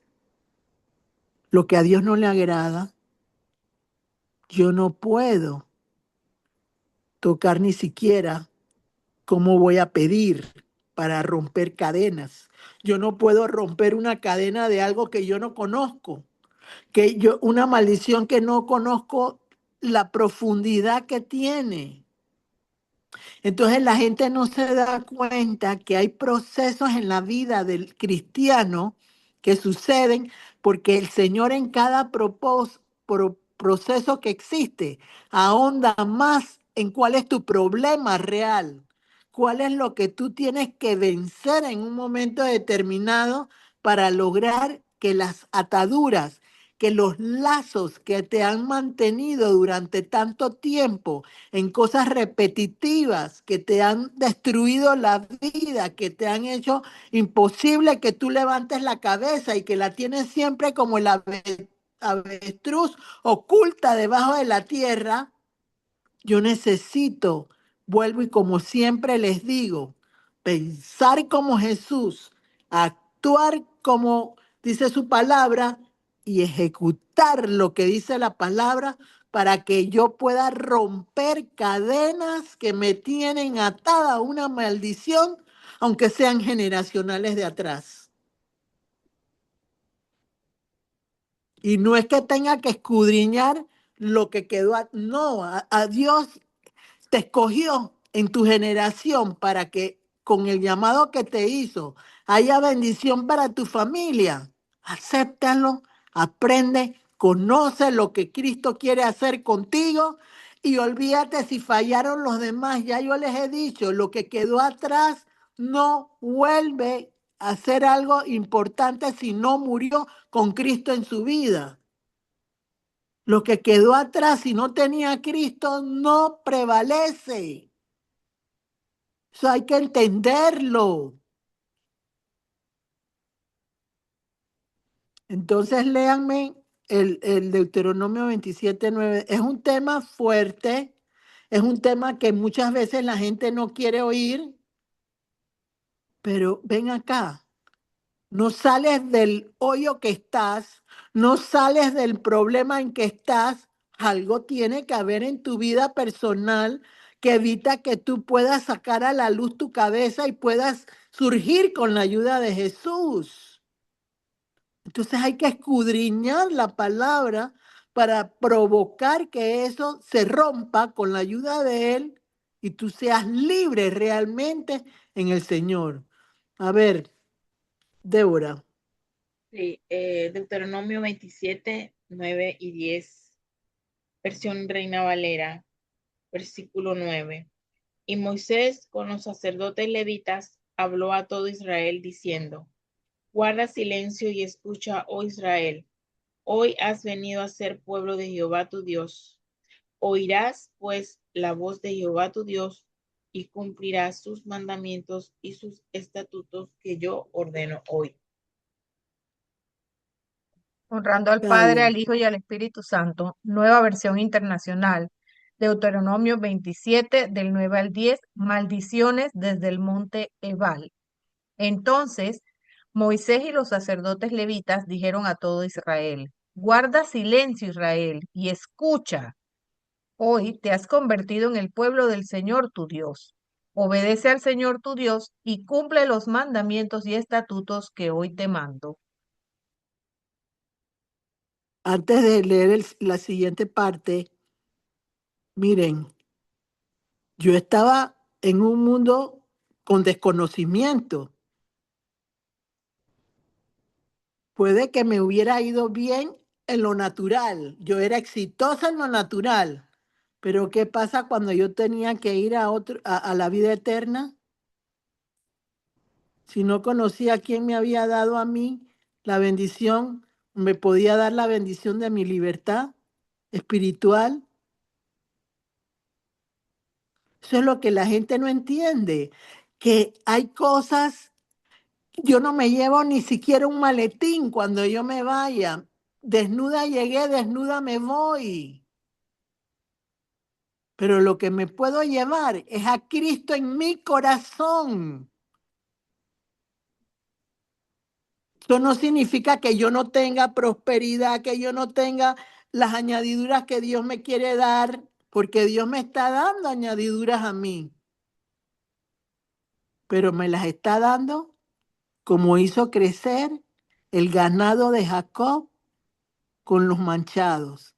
lo que a Dios no le agrada, yo no puedo tocar ni siquiera cómo voy a pedir para romper cadenas. Yo no puedo romper una cadena de algo que yo no conozco, una maldición que no conozco la profundidad que tiene. Entonces la gente no se da cuenta que hay procesos en la vida del cristiano que suceden porque el Señor en cada proceso que existe ahonda más en cuál es tu problema real, cuál es lo que tú tienes que vencer en un momento determinado para lograr que las ataduras, que los lazos que te han mantenido durante tanto tiempo en cosas repetitivas que te han destruido la vida, que te han hecho imposible que tú levantes la cabeza y que la tienes siempre como el avestruz oculta debajo de la tierra. Yo necesito, vuelvo y como siempre les digo, pensar como Jesús, actuar como dice su palabra y ejecutar lo que dice la palabra para que yo pueda romper cadenas que me tienen atada a una maldición, aunque sean generacionales de atrás. Y no es que tenga que escudriñar lo que quedó, no, a Dios te escogió en tu generación para que con el llamado que te hizo haya bendición para tu familia. Acéptalo, aprende, conoce lo que Cristo quiere hacer contigo y olvídate si fallaron los demás. Ya yo les he dicho, lo que quedó atrás no vuelve a hacer algo importante si no murió con Cristo en su vida. Lo que quedó atrás, si no tenía a Cristo, no prevalece. Eso hay que entenderlo. Entonces, léanme el Deuteronomio 27:9. Es un tema fuerte, es un tema que muchas veces la gente no quiere oír, pero ven acá. No sales del hoyo que estás, no sales del problema en que estás. Algo tiene que haber en tu vida personal que evita que tú puedas sacar a la luz tu cabeza y puedas surgir con la ayuda de Jesús. Entonces hay que escudriñar la palabra para provocar que eso se rompa con la ayuda de Él y tú seas libre realmente en el Señor. A ver, Débora. Sí, Deuteronomio 27, 9 y 10, versión Reina Valera, versículo 9. Y Moisés con los sacerdotes levitas habló a todo Israel diciendo, guarda silencio y escucha, oh Israel, hoy has venido a ser pueblo de Jehová tu Dios. Oirás pues la voz de Jehová tu Dios y cumplirás sus mandamientos y sus estatutos que yo ordeno hoy. Honrando al Está Padre, bien. al Hijo y al Espíritu Santo. Nueva versión internacional. Deuteronomio 27, del 9 al 10. Maldiciones desde el monte Ebal. Entonces Moisés y los sacerdotes levitas dijeron a todo Israel, guarda silencio Israel y escucha. Hoy te has convertido en el pueblo del Señor tu Dios. Obedece al Señor tu Dios y cumple los mandamientos y estatutos que hoy te mando. Antes de leer la siguiente parte, miren, yo estaba en un mundo con desconocimiento. Puede que me hubiera ido bien en lo natural. Yo era exitosa en lo natural. Pero ¿qué pasa cuando yo tenía que ir a la vida eterna? Si no conocía a quién me había dado a mí la bendición, me podía dar la bendición de mi libertad espiritual. Eso es lo que la gente no entiende, que hay cosas, yo no me llevo ni siquiera un maletín cuando yo me vaya. Desnuda llegué, desnuda me voy. Pero lo que me puedo llevar es a Cristo en mi corazón. Eso no significa que yo no tenga prosperidad, que yo no tenga las añadiduras que Dios me quiere dar, porque Dios me está dando añadiduras a mí, pero me las está dando como hizo crecer el ganado de Jacob con los manchados,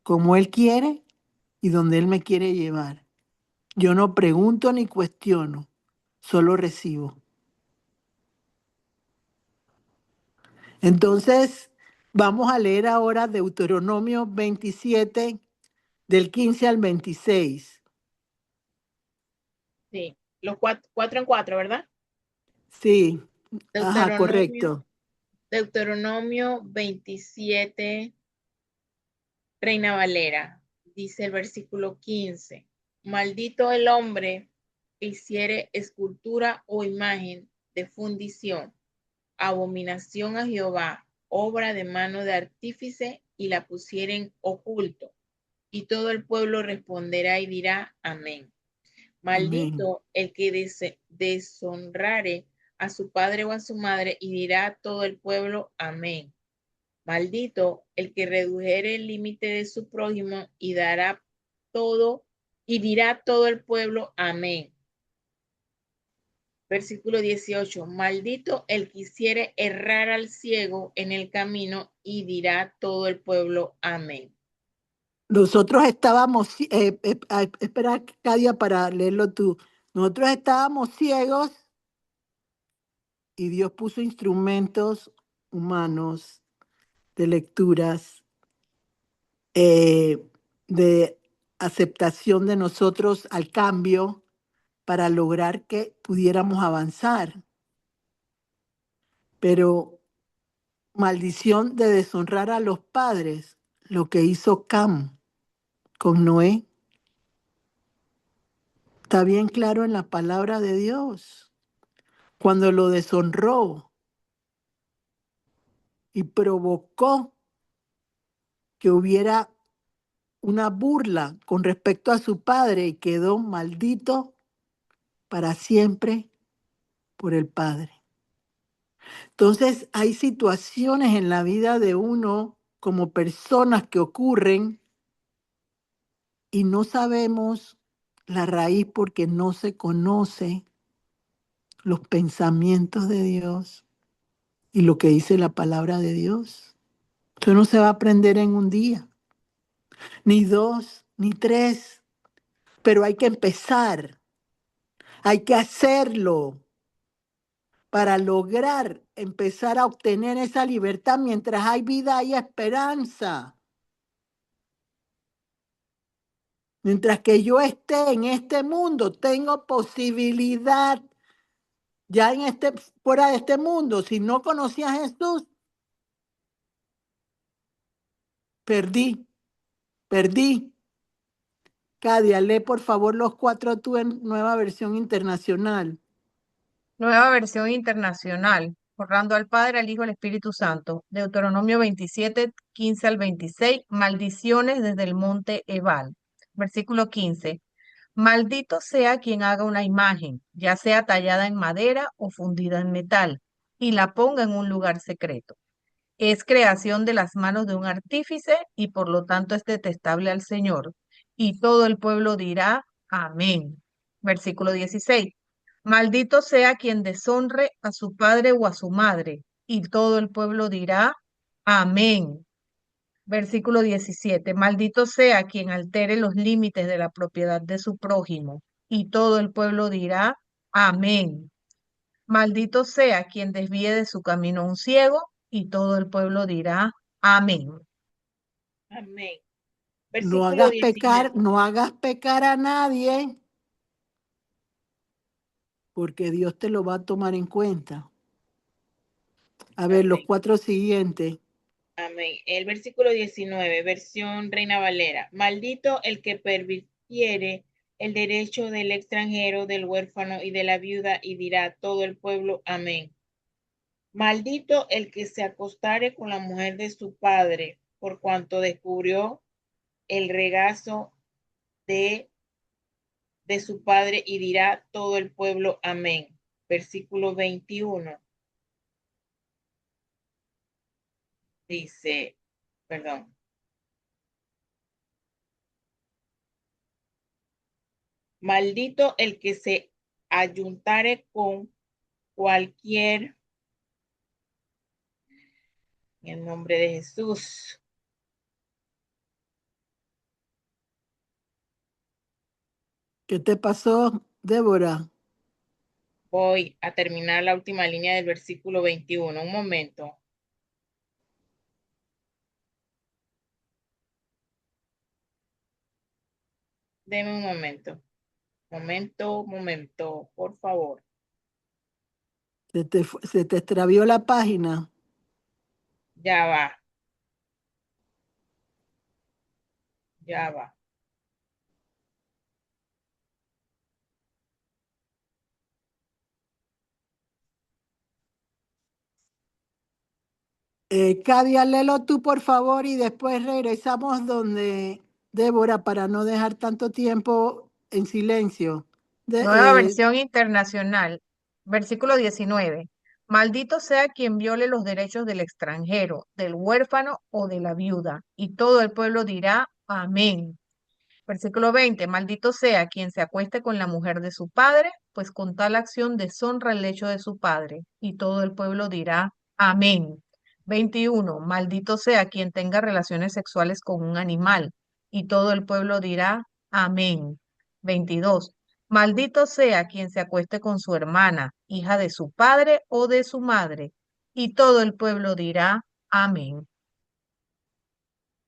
como Él quiere y donde Él me quiere llevar. Yo no pregunto ni cuestiono, solo recibo. Entonces, vamos a leer ahora Deuteronomio 27, del 15 al 26. Sí, los cuatro en cuatro, ¿verdad? Sí, ajá, Deuteronomio, correcto. Deuteronomio 27, Reina Valera, dice el versículo 15, maldito el hombre que hiciere escultura o imagen de fundición, abominación a Jehová, obra de mano de artífice, y la pusieren oculto. Y todo el pueblo responderá y dirá, amén. Amén. Maldito el que deshonrare a su padre o a su madre, y dirá todo el pueblo, amén. Maldito el que redujere el límite de su prójimo, y dará todo, y dirá todo el pueblo, amén. Versículo 18, maldito el que hiciere errar al ciego en el camino, y dirá todo el pueblo, amén. Nosotros estábamos, espera, Cadia, para leerlo tú. Nosotros estábamos ciegos y Dios puso instrumentos humanos de lecturas, de aceptación de nosotros al cambio. para lograr que pudiéramos avanzar. Pero maldición de deshonrar a los padres, lo que hizo Cam con Noé, está bien claro en la palabra de Dios. Cuando lo deshonró y provocó que hubiera una burla con respecto a su padre y quedó maldito para siempre por el padre. Entonces hay situaciones en la vida de uno como personas que ocurren y no sabemos la raíz porque no se conoce los pensamientos de Dios y lo que dice la palabra de Dios. Esto no se va a aprender en un día, ni dos, ni tres, pero hay que empezar, hay que hacerlo para lograr empezar a obtener esa libertad. Mientras hay vida, hay esperanza. Mientras que yo esté en este mundo, tengo posibilidad. Ya fuera de este mundo, si no conocía a Jesús, perdí. Cadia, lee por favor los 4 tú en Nueva Versión Internacional. Nueva versión internacional. Honrando al Padre, al Hijo, al Espíritu Santo. Deuteronomio 27, 15 al 26. Maldiciones desde el monte Ebal. Versículo 15. Maldito sea quien haga una imagen, ya sea tallada en madera o fundida en metal, y la ponga en un lugar secreto. Es creación de las manos de un artífice y por lo tanto es detestable al Señor. Y todo el pueblo dirá, amén. Versículo 16. Maldito sea quien deshonre a su padre o a su madre. Y todo el pueblo dirá, amén. Versículo 17. Maldito sea quien altere los límites de la propiedad de su prójimo. Y todo el pueblo dirá, amén. Maldito sea quien desvíe de su camino a un ciego, y todo el pueblo dirá, amén. Amén. No Versículo hagas 19. pecar, no hagas pecar a nadie, porque Dios te lo va a tomar en cuenta. A ver, los Amén. 4 siguientes. Amén. El versículo 19, versión Reina Valera. Maldito el que pervirtiere el derecho del extranjero, del huérfano y de la viuda, y dirá todo el pueblo, amén. Maldito el que se acostare con la mujer de su padre, por cuanto descubrió el regazo de su padre, y dirá todo el pueblo, amén. Versículo 21. Dice, perdón. Maldito el que se ayuntare con cualquier, en el nombre de Jesús. ¿Qué te pasó, Débora? Voy a terminar la última línea del versículo 21. Un momento. Deme un momento. Momento, por favor. Se te extravió la página. Ya va. Ya va. Cadia, léelo tú, por favor, y después regresamos donde Débora para no dejar tanto tiempo en silencio. Nueva versión internacional. Versículo 19. Maldito sea quien viole los derechos del extranjero, del huérfano o de la viuda. Y todo el pueblo dirá, amén. Versículo 20. Maldito sea quien se acueste con la mujer de su padre, pues con tal acción deshonra el lecho de su padre. Y todo el pueblo dirá, amén. 21. Maldito sea quien tenga relaciones sexuales con un animal. Y todo el pueblo dirá, amén. 22. Maldito sea quien se acueste con su hermana, hija de su padre o de su madre. Y todo el pueblo dirá, amén.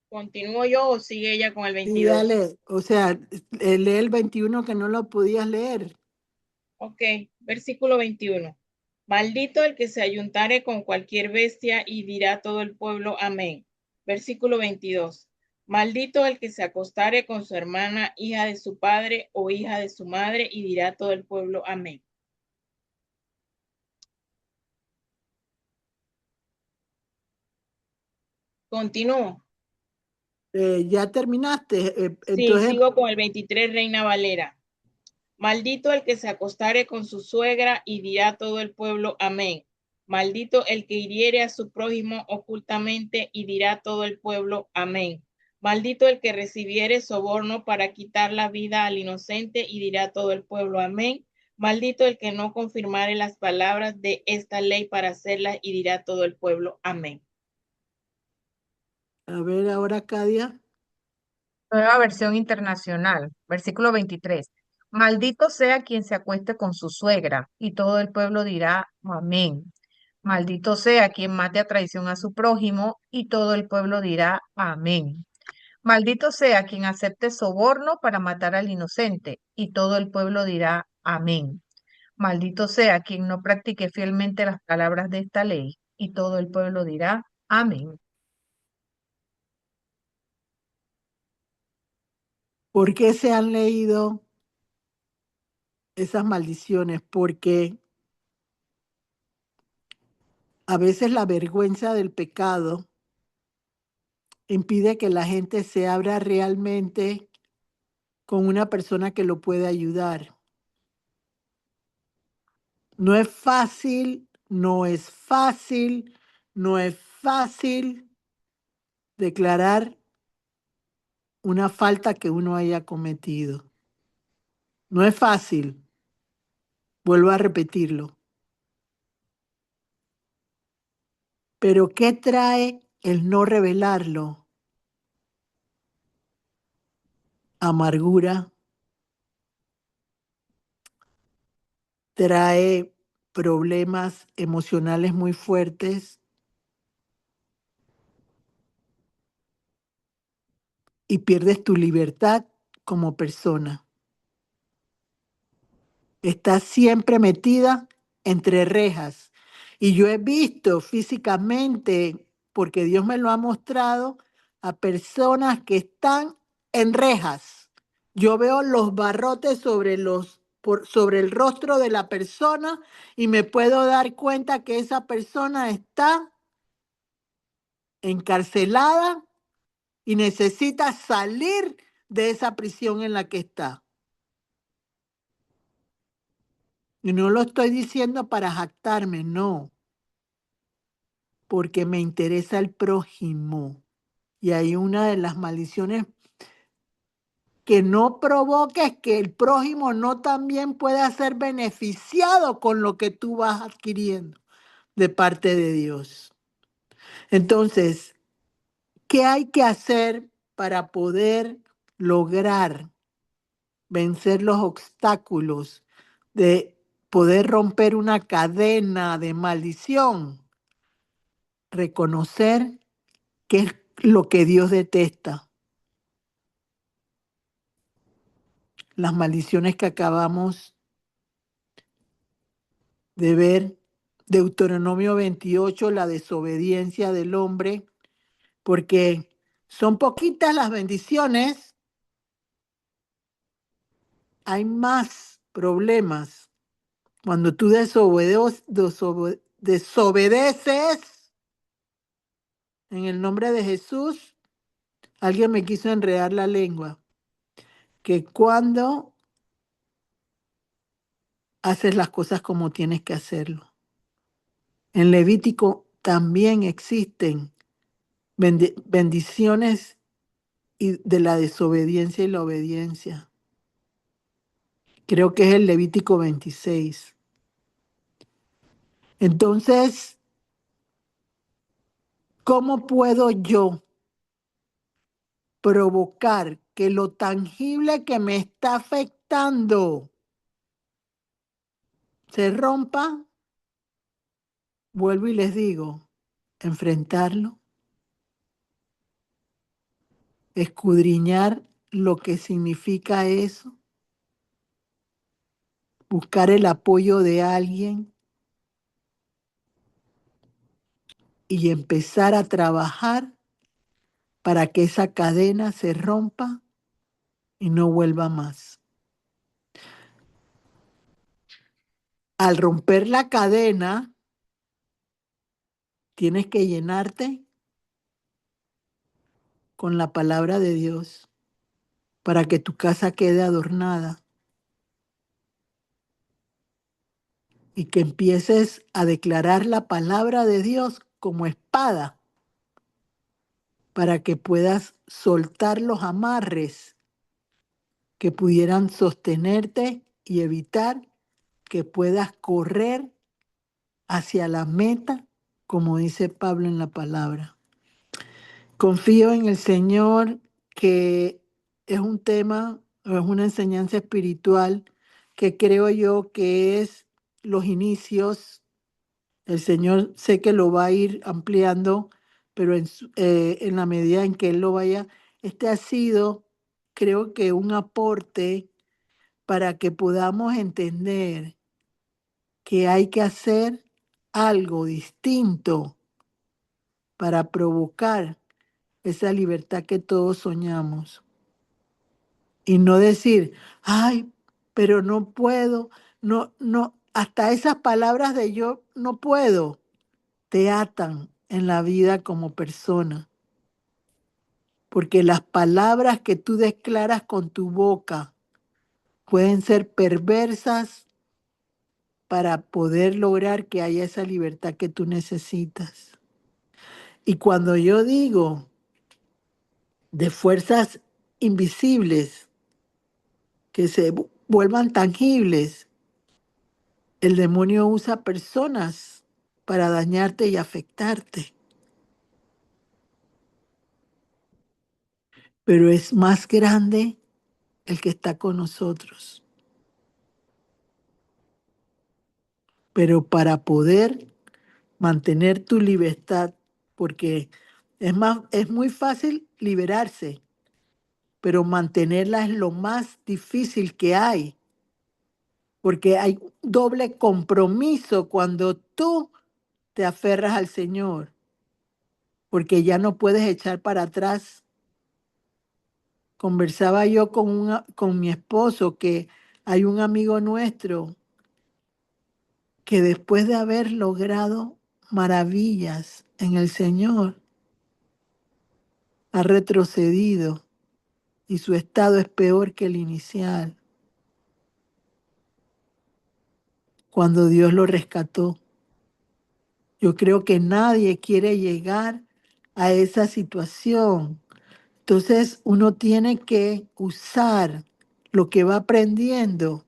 ¿Continúo yo o sigue ella con el Sí, 22? dale, o sea, lee el 21 que no lo podías leer. Ok, versículo 21. Maldito el que se ayuntare con cualquier bestia y dirá todo el pueblo amén. Versículo 22. Maldito el que se acostare con su hermana, hija de su padre o hija de su madre y dirá todo el pueblo amén. Continúo. Ya terminaste. Sí, Entonces, sigo con el 23, Reina Valera. Maldito el que se acostare con su suegra y dirá todo el pueblo amén. Maldito el que hiriere a su prójimo ocultamente y dirá todo el pueblo amén. Maldito el que recibiere soborno para quitar la vida al inocente y dirá todo el pueblo amén. Maldito el que no confirmare las palabras de esta ley para hacerlas y dirá todo el pueblo amén. a ver ahora, Cadia. Nueva versión internacional, versículo 23. Maldito sea quien se acueste con su suegra, y todo el pueblo dirá amén. Maldito sea quien mate a traición a su prójimo, y todo el pueblo dirá amén. Maldito sea quien acepte soborno para matar al inocente, y todo el pueblo dirá amén. Maldito sea quien no practique fielmente las palabras de esta ley, y todo el pueblo dirá amén. ¿Por qué se han leído esas maldiciones? Porque a veces la vergüenza del pecado impide que la gente se abra realmente con una persona que lo puede ayudar. No es fácil, no es fácil, no es fácil declarar una falta que uno haya cometido. No es fácil, vuelvo a repetirlo. Pero ¿qué trae el no revelarlo? Amargura, trae problemas emocionales muy fuertes y pierdes tu libertad como persona. Estás siempre metida entre rejas. Y yo he visto físicamente, porque Dios me lo ha mostrado, a personas que están en rejas. Yo veo los barrotes sobre el rostro de la persona y me puedo dar cuenta que esa persona está encarcelada y necesita salir de esa prisión en la que está. Y no lo estoy diciendo para jactarme, no, porque me interesa el prójimo. Y hay una de las maldiciones que no provoques que el prójimo no también pueda ser beneficiado con lo que tú vas adquiriendo de parte de Dios. Entonces, ¿qué hay que hacer para poder lograr vencer los obstáculos de poder romper una cadena de maldición? Reconocer qué es lo que Dios detesta. Las maldiciones que acabamos de ver, Deuteronomio 28, la desobediencia del hombre, porque son poquitas las bendiciones, hay más problemas. Cuando tú desobedeces en el nombre de Jesús, alguien me quiso enredar la lengua, que cuando haces las cosas como tienes que hacerlo. En Levítico también existen bendiciones y de la desobediencia y la obediencia. Creo que es el Levítico 26. Entonces, ¿cómo puedo yo provocar que lo tangible que me está afectando se rompa? Vuelvo y les digo, enfrentarlo, escudriñar lo que significa eso, buscar el apoyo de alguien y empezar a trabajar para que esa cadena se rompa y no vuelva más. Al romper la cadena, tienes que llenarte con la palabra de Dios para que tu casa quede adornada y que empieces a declarar la palabra de Dios como espada para que puedas soltar los amarres que pudieran sostenerte y evitar que puedas correr hacia la meta, como dice Pablo en la palabra. Confío en el Señor que es un tema, es una enseñanza espiritual que creo yo que es los inicios. El Señor sé que lo va a ir ampliando, pero en la medida en que Él lo vaya, este ha sido, creo que un aporte para que podamos entender que hay que hacer algo distinto para provocar esa libertad que todos soñamos. Y no decir, ay, pero no puedo, no, hasta esas palabras de yo no puedo te atan en la vida como persona. Porque las palabras que tú declaras con tu boca pueden ser perversas para poder lograr que haya esa libertad que tú necesitas. Y cuando yo digo de fuerzas invisibles que se vuelvan tangibles, el demonio usa personas para dañarte y afectarte. Pero es más grande el que está con nosotros. Pero para poder mantener tu libertad, porque es muy fácil liberarse, pero mantenerla es lo más difícil que hay, porque hay doble compromiso cuando tú te aferras al Señor, porque ya no puedes echar para atrás. Conversaba yo con mi esposo que hay un amigo nuestro que después de haber logrado maravillas en el Señor, ha retrocedido y su estado es peor que el inicial, cuando Dios lo rescató. Yo creo que nadie quiere llegar a esa situación. Entonces uno tiene que usar lo que va aprendiendo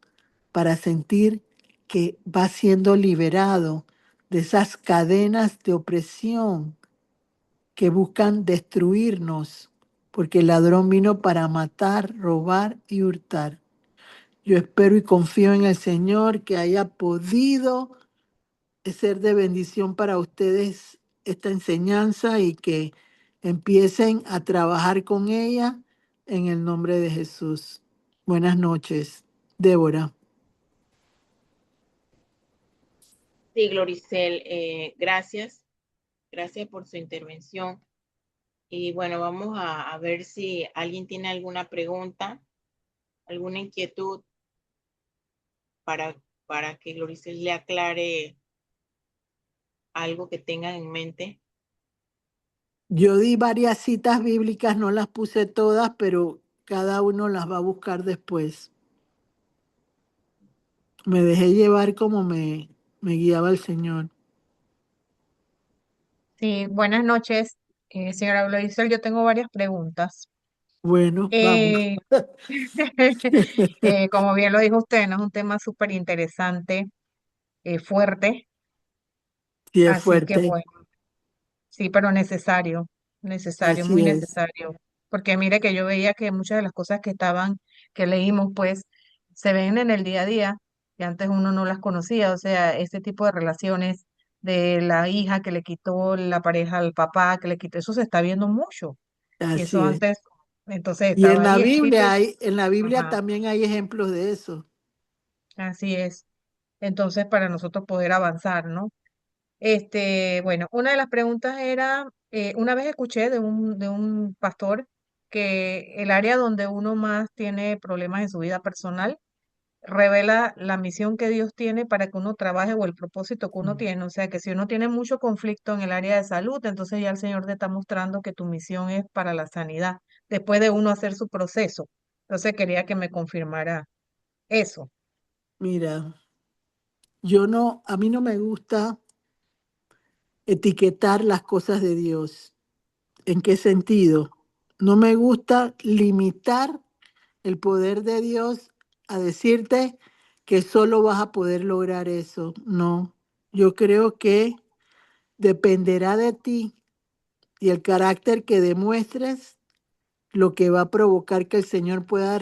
para sentir que va siendo liberado de esas cadenas de opresión que buscan destruirnos, porque el ladrón vino para matar, robar y hurtar. Yo espero y confío en el Señor que haya podido ser de bendición para ustedes esta enseñanza y que empiecen a trabajar con ella en el nombre de Jesús. Buenas noches, Débora. Sí, Gloricel, gracias. Gracias por su intervención. Y bueno, vamos a ver si alguien tiene alguna pregunta, alguna inquietud para, para que Gloricel le aclare algo que tengan en mente. Yo di varias citas bíblicas, no las puse todas, pero cada uno las va a buscar después. Me dejé llevar como me guiaba el Señor. Sí, buenas noches, señora Glorisel. Yo tengo varias preguntas. Bueno, vamos. Eh, como bien lo dijo usted, ¿no? Es un tema súper interesante, fuerte, Sí, es así que fuerte. bueno, sí, pero necesario, necesario, muy Así es. necesario. Porque mire que yo veía que muchas de las cosas que leímos, pues, se ven en el día a día, y antes uno no las conocía. O sea, este tipo de relaciones de la hija que le quitó la pareja al papá, que le quitó, eso se está viendo mucho. Y eso Así es. antes, entonces Y estaba ahí escrito. En la Biblia Ajá. también hay ejemplos de eso. Así es. Entonces, para nosotros poder avanzar, ¿no? Bueno, una de las preguntas era, una vez escuché de un pastor que el área donde uno más tiene problemas en su vida personal revela la misión que Dios tiene para que uno trabaje o el propósito que uno Mm. tiene. O sea, que si uno tiene mucho conflicto en el área de salud, entonces ya el Señor te está mostrando que tu misión es para la sanidad, después de uno hacer su proceso. Entonces quería que me confirmara eso. Mira, a mí no me gusta etiquetar las cosas de Dios. ¿En qué sentido? No me gusta limitar el poder de Dios a decirte que solo vas a poder lograr eso. No, yo creo que dependerá de ti y el carácter que demuestres lo que va a provocar que el Señor pueda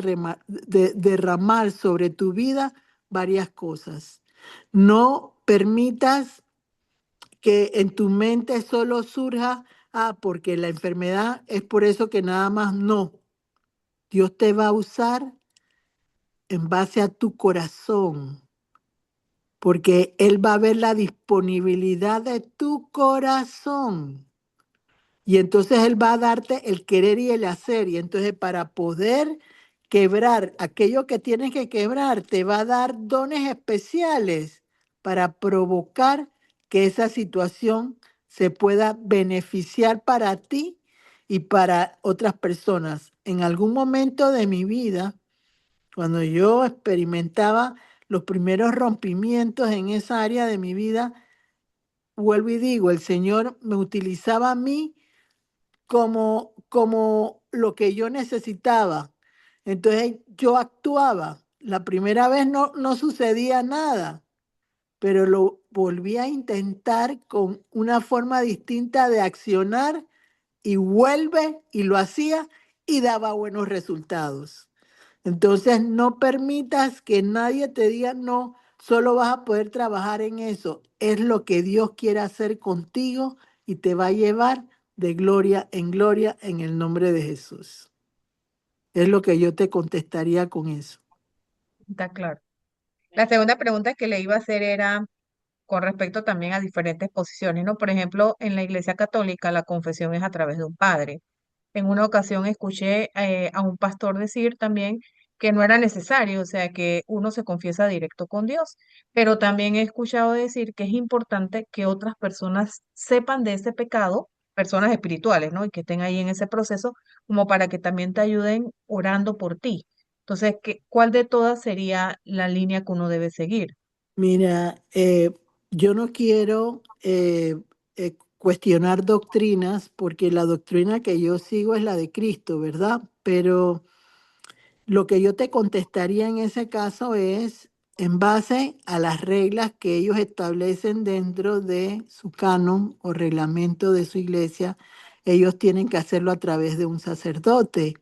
derramar sobre tu vida varias cosas. No permitas que en tu mente solo surja, porque la enfermedad es por eso que nada más no. Dios te va a usar en base a tu corazón, porque Él va a ver la disponibilidad de tu corazón. Y entonces Él va a darte el querer y el hacer. Y entonces para poder quebrar aquello que tienes que quebrar, te va a dar dones especiales para provocar que esa situación se pueda beneficiar para ti y para otras personas. En algún momento de mi vida, cuando yo experimentaba los primeros rompimientos en esa área de mi vida, vuelvo y digo, el Señor me utilizaba a mí como lo que yo necesitaba. Entonces yo actuaba. La primera vez no sucedía nada, pero lo volví a intentar con una forma distinta de accionar y vuelve y lo hacía y daba buenos resultados. Entonces no permitas que nadie te diga no, solo vas a poder trabajar en eso. Es lo que Dios quiere hacer contigo y te va a llevar de gloria en el nombre de Jesús. Es lo que yo te contestaría con eso. Está claro. La segunda pregunta que le iba a hacer era con respecto también a diferentes posiciones, ¿no? Por ejemplo, en la Iglesia Católica la confesión es a través de un padre. En una ocasión escuché a un pastor decir también que no era necesario, o sea, que uno se confiesa directo con Dios, pero también he escuchado decir que es importante que otras personas sepan de ese pecado, personas espirituales, ¿no? Y que estén ahí en ese proceso, como para que también te ayuden orando por ti. Entonces, ¿cuál de todas sería la línea que uno debe seguir? Mira, yo no quiero cuestionar doctrinas porque la doctrina que yo sigo es la de Cristo, ¿verdad? Pero lo que yo te contestaría en ese caso es en base a las reglas que ellos establecen dentro de su canon o reglamento de su iglesia, ellos tienen que hacerlo a través de un sacerdote.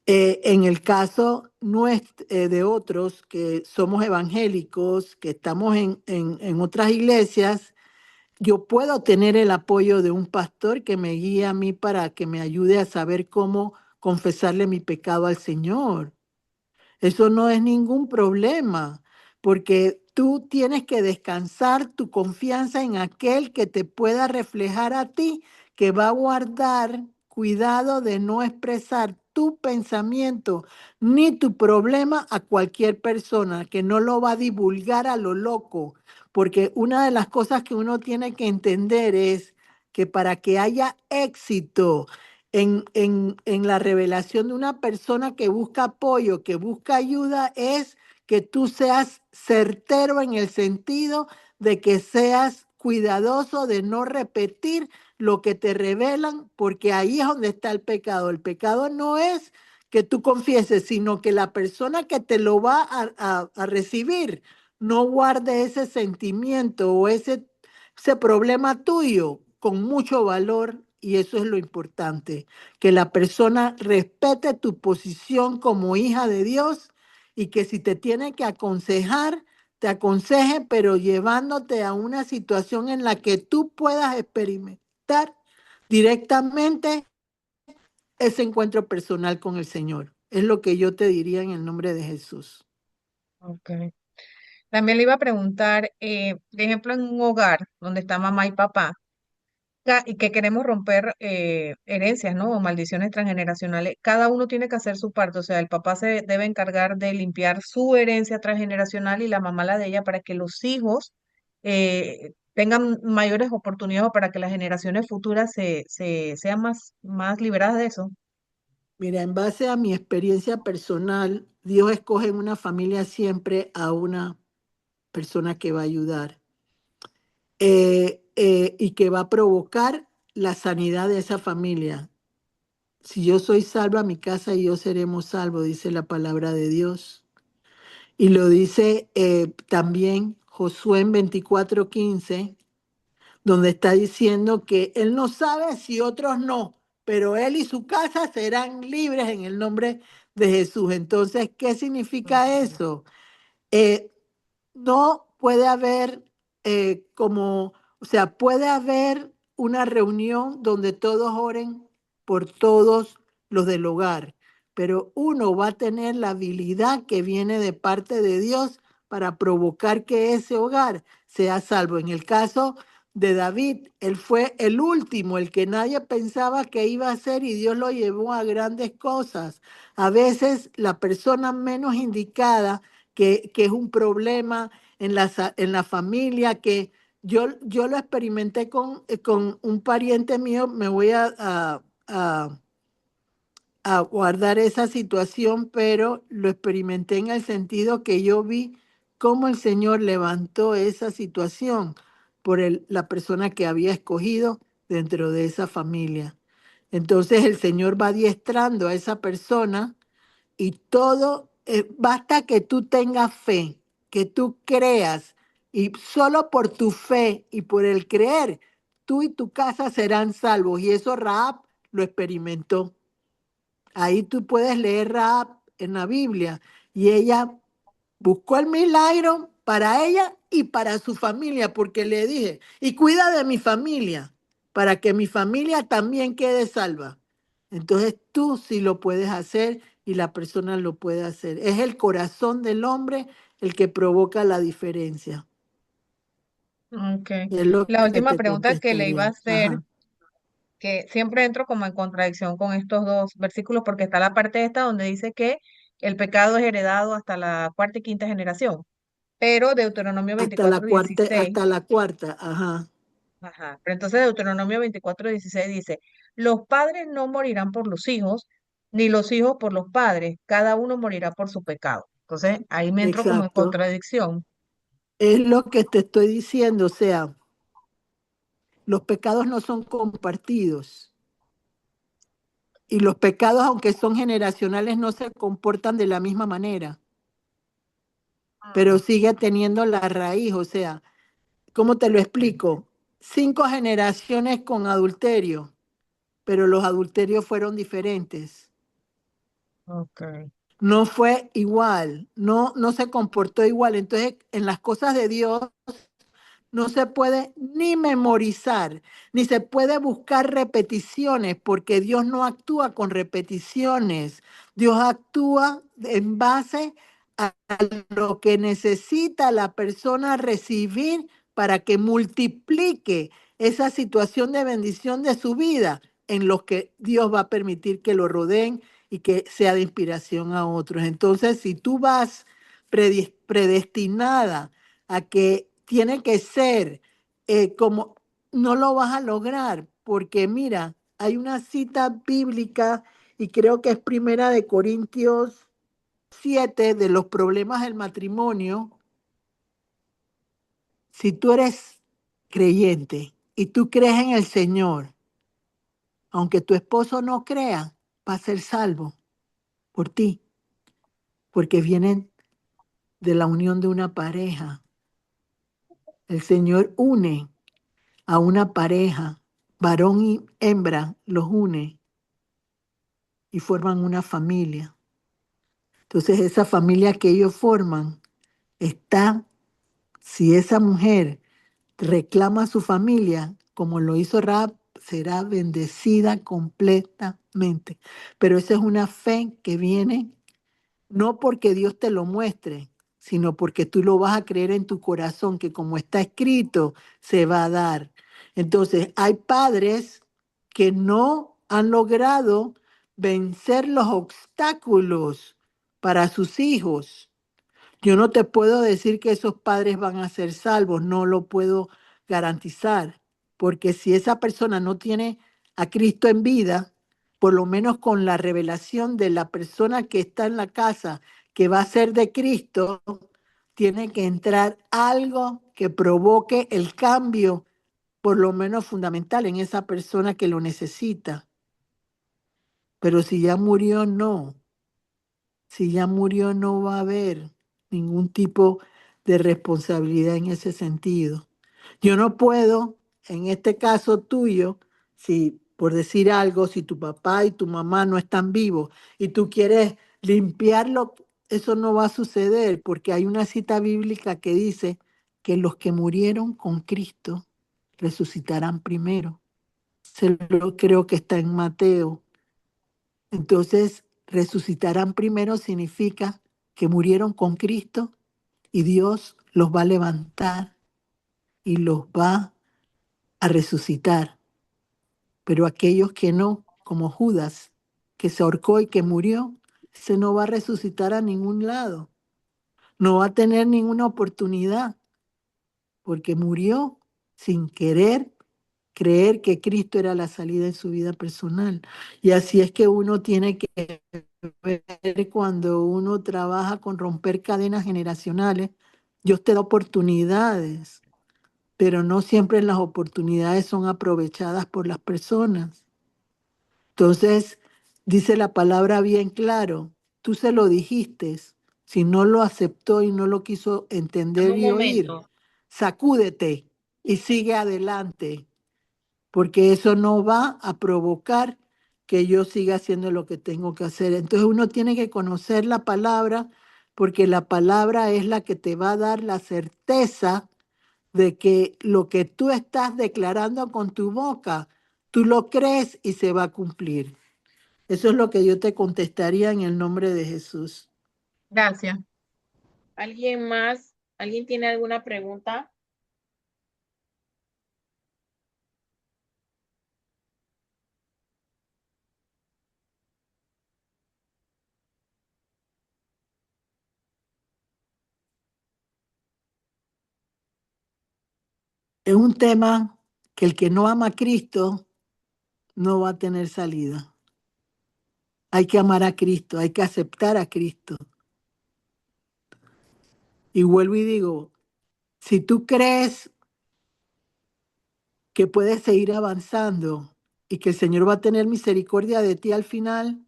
En el caso de otros que somos evangélicos, que estamos en otras iglesias, yo puedo tener el apoyo de un pastor que me guíe a mí para que me ayude a saber cómo confesarle mi pecado al Señor. Eso no es ningún problema, porque tú tienes que descansar tu confianza en aquel que te pueda reflejar a ti, que va a guardar cuidado de no expresar tu pensamiento ni tu problema a cualquier persona, que no lo va a divulgar a lo loco, porque una de las cosas que uno tiene que entender es que para que haya éxito, en la revelación de una persona que busca apoyo, que busca ayuda, es que tú seas certero en el sentido de que seas cuidadoso de no repetir lo que te revelan, porque ahí es donde está el pecado. El pecado no es que tú confieses, sino que la persona que te lo va a recibir no guarde ese sentimiento o ese problema tuyo con mucho valor, y eso es lo importante, que la persona respete tu posición como hija de Dios y que si te tiene que aconsejar, te aconseje, pero llevándote a una situación en la que tú puedas experimentar directamente ese encuentro personal con el Señor. Es lo que yo te diría en el nombre de Jesús. Ok. También le iba a preguntar, por ejemplo, en un hogar donde está mamá y papá, y que queremos romper herencias, ¿no? O maldiciones transgeneracionales, cada uno tiene que hacer su parte, o sea, el papá se debe encargar de limpiar su herencia transgeneracional y la mamá la de ella para que los hijos tengan mayores oportunidades o para que las generaciones futuras sean más liberadas de eso. Mira, en base a mi experiencia personal, Dios escoge en una familia siempre a una persona que va a ayudar y que va a provocar la sanidad de esa familia. Si yo soy salva, mi casa y yo seremos salvos, dice la palabra de Dios. Y lo dice también Josué en 24:15, donde está diciendo que él no sabe si otros no, pero él y su casa serán libres en el nombre de Jesús. Entonces, ¿qué significa eso? Eh, no puede haber o sea, puede haber una reunión donde todos oren por todos los del hogar, pero uno va a tener la habilidad que viene de parte de Dios para provocar que ese hogar sea salvo. En el caso de David, él fue el último, el que nadie pensaba que iba a ser y Dios lo llevó a grandes cosas. A veces la persona menos indicada que es un problema en la familia, que yo lo experimenté con un pariente mío, me voy a guardar esa situación, pero lo experimenté en el sentido que yo vi cómo el Señor levantó esa situación por la persona que había escogido dentro de esa familia. Entonces el Señor va adiestrando a esa persona y todo, basta que tú tengas fe, que tú creas, y solo por tu fe y por el creer, tú y tu casa serán salvos. Y eso Rahab lo experimentó. Ahí tú puedes leer Rahab en la Biblia y ella buscó el milagro para ella y para su familia, porque le dije, y cuida de mi familia, para que mi familia también quede salva. Entonces tú sí lo puedes hacer y la persona lo puede hacer. Es el corazón del hombre el que provoca la diferencia. Ok. Es lo La que última te pregunta que le iba a contestaría. hacer, Ajá. que siempre entro como en contradicción con estos dos versículos, porque está la parte esta donde dice que el pecado es heredado hasta la cuarta y quinta generación, pero Deuteronomio Hasta la 24 cuarta, 16. hasta la cuarta. Ajá. Ajá. Pero entonces Deuteronomio 24:16 dice, los padres no morirán por los hijos, ni los hijos por los padres, cada uno morirá por su pecado. Entonces ahí me entro como en Exacto. contradicción. Es lo que te estoy diciendo, o sea, los pecados no son compartidos. Y los pecados, aunque son generacionales, no se comportan de la misma manera, pero Mm. sigue teniendo la raíz. O sea, ¿cómo te lo explico? 5 generaciones con adulterio, pero los adulterios fueron diferentes. Ok. No fue igual, no se comportó igual. Entonces, en las cosas de Dios, no se puede ni memorizar, ni se puede buscar repeticiones, porque Dios no actúa con repeticiones. Dios actúa en base a lo que necesita la persona recibir para que multiplique esa situación de bendición de su vida en los que Dios va a permitir que lo rodeen y que sea de inspiración a otros. Entonces, si tú vas predestinada a que tiene que ser como, no lo vas a lograr, porque mira, hay una cita bíblica y creo que es Primera de Corintios 7 de los problemas del matrimonio. Si tú eres creyente y tú crees en el Señor, aunque tu esposo no crea, va a ser salvo por ti, porque vienen de la unión de una pareja. El Señor une a una pareja, varón y hembra, los une y forman una familia. Entonces esa familia que ellos forman está, si esa mujer reclama a su familia, como lo hizo Rahab, será bendecida completamente. Pero esa es una fe que viene no porque Dios te lo muestre, sino porque tú lo vas a creer en tu corazón, que como está escrito, se va a dar. Entonces, hay padres que no han logrado vencer los obstáculos para sus hijos. Yo no te puedo decir que esos padres van a ser salvos, no lo puedo garantizar, porque si esa persona no tiene a Cristo en vida, por lo menos con la revelación de la persona que está en la casa, que va a ser de Cristo, tiene que entrar algo que provoque el cambio, por lo menos fundamental, en esa persona que lo necesita. Pero si ya murió, no. Si ya murió, no va a haber ningún tipo de responsabilidad en ese sentido. Yo no puedo, en este caso tuyo, si por decir algo, si tu papá y tu mamá no están vivos y tú quieres limpiarlo, eso no va a suceder porque hay una cita bíblica que dice que los que murieron con Cristo resucitarán primero. Creo que está en Mateo. Entonces, resucitarán primero significa que murieron con Cristo y Dios los va a levantar y los va a resucitar. Pero aquellos que no, como Judas, que se ahorcó y que murió, se no va a resucitar a ningún lado. No va a tener ninguna oportunidad porque murió sin querer creer que Cristo era la salida en su vida personal. Y así es que uno tiene que ver cuando uno trabaja con romper cadenas generacionales. Dios te da oportunidades, pero no siempre las oportunidades son aprovechadas por las personas. Entonces, dice la palabra bien claro, tú se lo dijiste, si no lo aceptó y no lo quiso Dame entender un y oír, momento. sacúdete y sigue adelante porque eso no va a provocar que yo siga haciendo lo que tengo que hacer. Entonces uno tiene que conocer la palabra, porque la palabra es la que te va a dar la certeza de que lo que tú estás declarando con tu boca, tú lo crees y se va a cumplir. Eso es lo que yo te contestaría en el nombre de Jesús. Gracias. ¿Alguien más? ¿Alguien tiene alguna pregunta? Es un tema que el que no ama a Cristo no va a tener salida. Hay que amar a Cristo, hay que aceptar a Cristo. Y vuelvo y digo, si tú crees que puedes seguir avanzando y que el Señor va a tener misericordia de ti al final,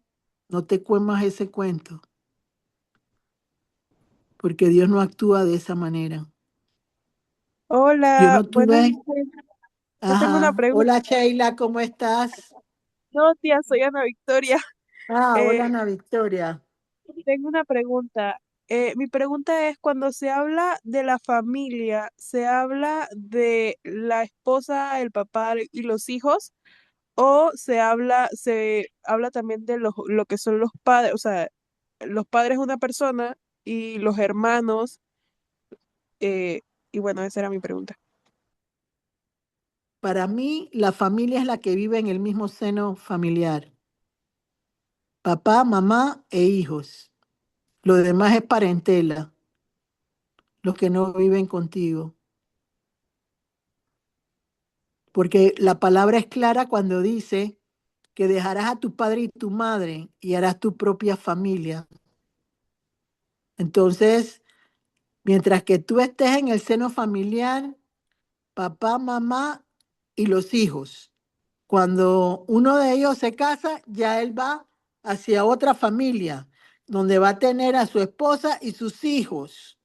no te cuemas ese cuento, porque Dios no actúa de esa manera. Yo Hola, no buenas tuve, noches. Yo tengo una ajá, pregunta. hola Sheila, ¿cómo estás? No, tía, soy Ana Victoria. Ah, hola Eh, Ana Victoria. tengo una pregunta. Mi pregunta es, cuando se habla de la familia, ¿se habla de la esposa, el papá y los hijos? ¿O se habla también de lo que son los padres? O sea, los padres de una persona y los hermanos. eh, y bueno, esa era mi pregunta. Para mí, la familia es la que vive en el mismo seno familiar, papá, mamá e hijos. Lo demás es parentela, los que no viven contigo. Porque la palabra es clara cuando dice que dejarás a tu padre y tu madre y harás tu propia familia. Entonces, mientras que tú estés en el seno familiar, papá, mamá y los hijos, cuando uno de ellos se casa, ya él va hacia otra familia, donde va a tener a su esposa y sus hijos.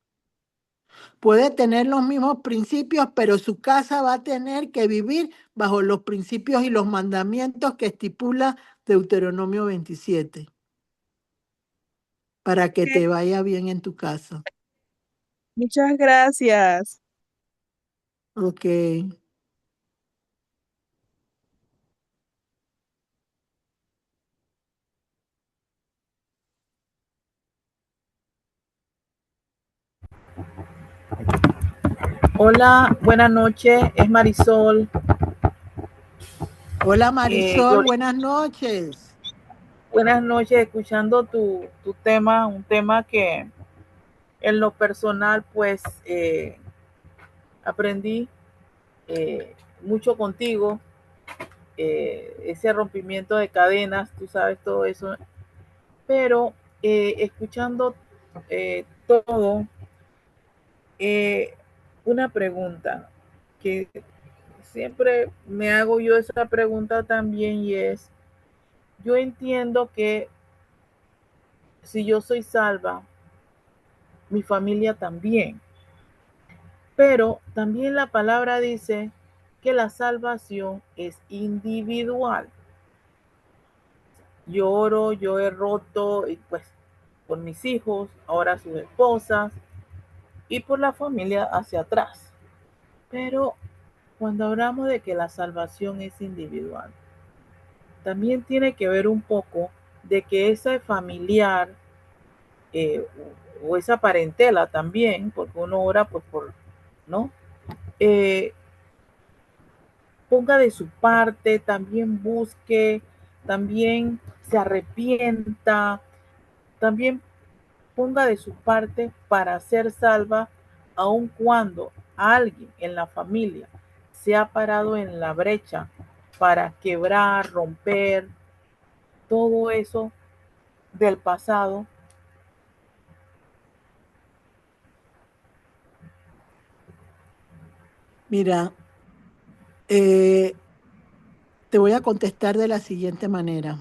Puede tener los mismos principios, pero su casa va a tener que vivir bajo los principios y los mandamientos que estipula Deuteronomio 27, para que te Ok, vaya bien en tu casa. muchas gracias. Ok. Hola, buenas noches, es Marisol. Hola Marisol, Gloria, buenas noches. buenas noches, escuchando tu tema, un tema que en lo personal pues aprendí mucho contigo, ese rompimiento de cadenas, tú sabes todo eso, pero escuchando todo, una pregunta que siempre me hago yo esa pregunta también y es, yo entiendo que si yo soy salva, mi familia también, pero también la palabra dice que la salvación es individual. Yo oro, yo he roto y pues por mis hijos, ahora sus esposas y por la familia hacia atrás. Pero cuando hablamos de que la salvación es individual, también tiene que ver un poco de que ese familiar eh, o esa parentela también, porque uno ora pues por, ¿no? Eh, ponga de su parte, también busque, también se arrepienta, también ponga de su parte para ser salva, aun cuando alguien en la familia se ha parado en la brecha para quebrar, romper todo eso del pasado. Mira, te voy a contestar de la siguiente manera.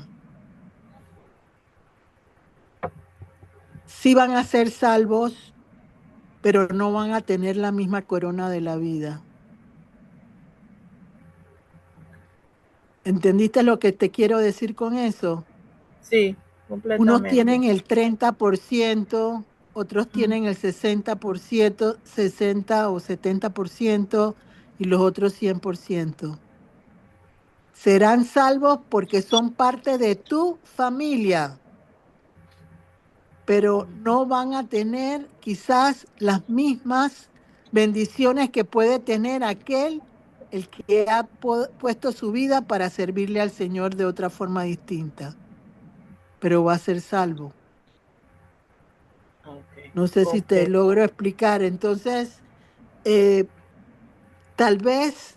Sí van a ser salvos, pero no van a tener la misma corona de la vida. ¿Entendiste lo que te quiero decir con eso? Sí, Unos completamente. tienen el 30%, otros tienen el 60%, 60 o 70% y los otros 100%. Serán salvos porque son parte de tu familia, pero no van a tener quizás las mismas bendiciones que puede tener aquel el que ha puesto su vida para servirle al Señor de otra forma distinta, pero va a ser salvo. Okay, No sé si te comprendo. logro explicar. Entonces, eh, tal vez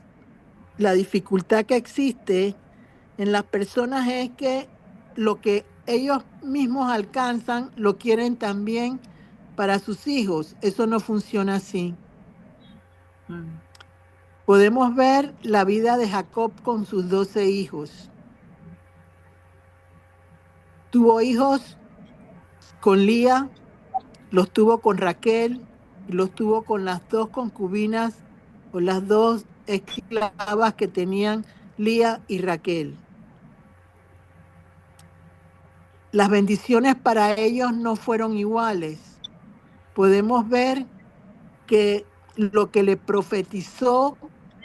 la dificultad que existe en las personas es que lo que ellos mismos alcanzan lo quieren también para sus hijos. Eso no funciona así. Mm. Podemos ver la vida de Jacob con sus 12 hijos. Tuvo hijos con Lía, los tuvo con Raquel y los tuvo con las dos concubinas o las dos esclavas que tenían Lía y Raquel. Las bendiciones para ellos no fueron iguales. Podemos ver que lo que le profetizó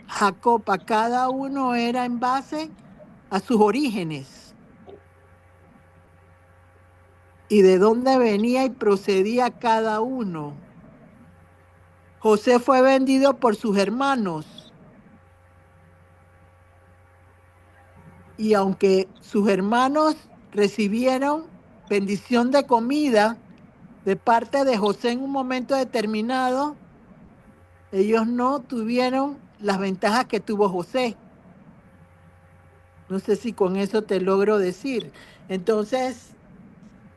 Jacob a cada uno era en base a sus orígenes y de dónde venía y procedía cada uno. José fue vendido por sus hermanos y aunque sus hermanos recibieron bendición de comida de parte de José en un momento determinado, ellos no tuvieron las ventajas que tuvo José. No sé si con eso te logro decir. Entonces,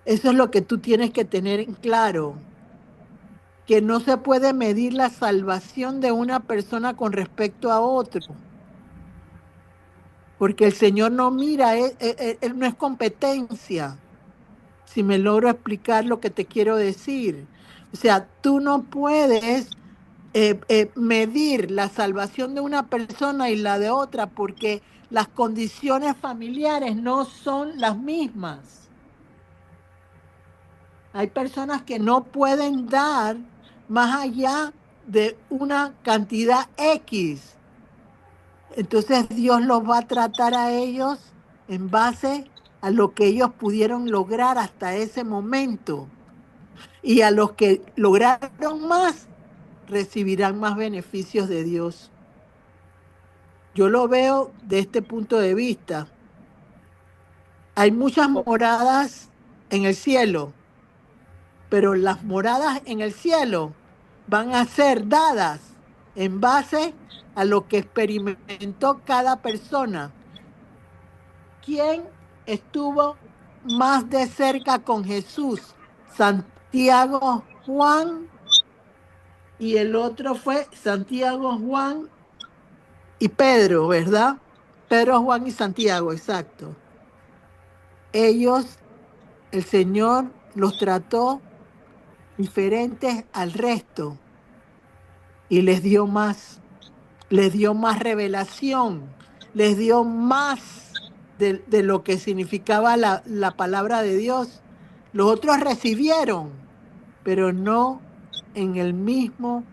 eso es lo que tú tienes que tener en claro, que no se puede medir la salvación de una persona con respecto a otro, porque el Señor no mira, él no es competencia, si me logro explicar lo que te quiero decir. O sea, tú no puedes medir la salvación de una persona y la de otra porque las condiciones familiares no son las mismas. Hay personas que no pueden dar más allá de una cantidad X. Entonces Dios los va a tratar a ellos en base a lo que ellos pudieron lograr hasta ese momento. Y a los que lograron más, recibirán más beneficios de Dios. Yo lo veo de este punto de vista. Hay muchas moradas en el cielo, pero las moradas en el cielo van a ser dadas en base a lo que experimentó cada persona. ¿Quién estuvo más de cerca con Jesús? Santiago, Juan, y el otro fue Santiago, Juan y Pedro, ¿verdad? Pedro, Juan y Santiago, exacto. Ellos, el Señor los trató diferentes al resto y les dio más revelación, les dio más de lo que significaba la palabra de Dios. Los otros recibieron, pero no en el mismo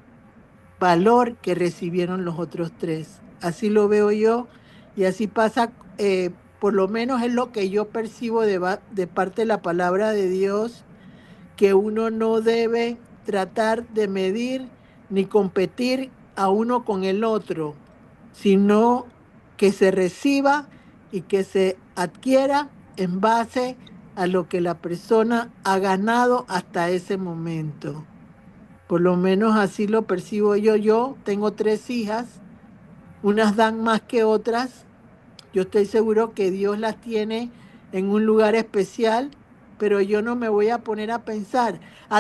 valor que recibieron los otros tres. Así lo veo yo y así pasa, por lo menos es lo que yo percibo de parte de la palabra de Dios, que uno no debe tratar de medir ni competir a uno con el otro, sino que se reciba y que se adquiera en base a lo que la persona ha ganado hasta ese momento. Por lo menos así lo percibo yo. Yo tengo 3 hijas, unas dan más que otras. Yo estoy seguro que Dios las tiene en un lugar especial, pero yo no me voy a poner a pensar,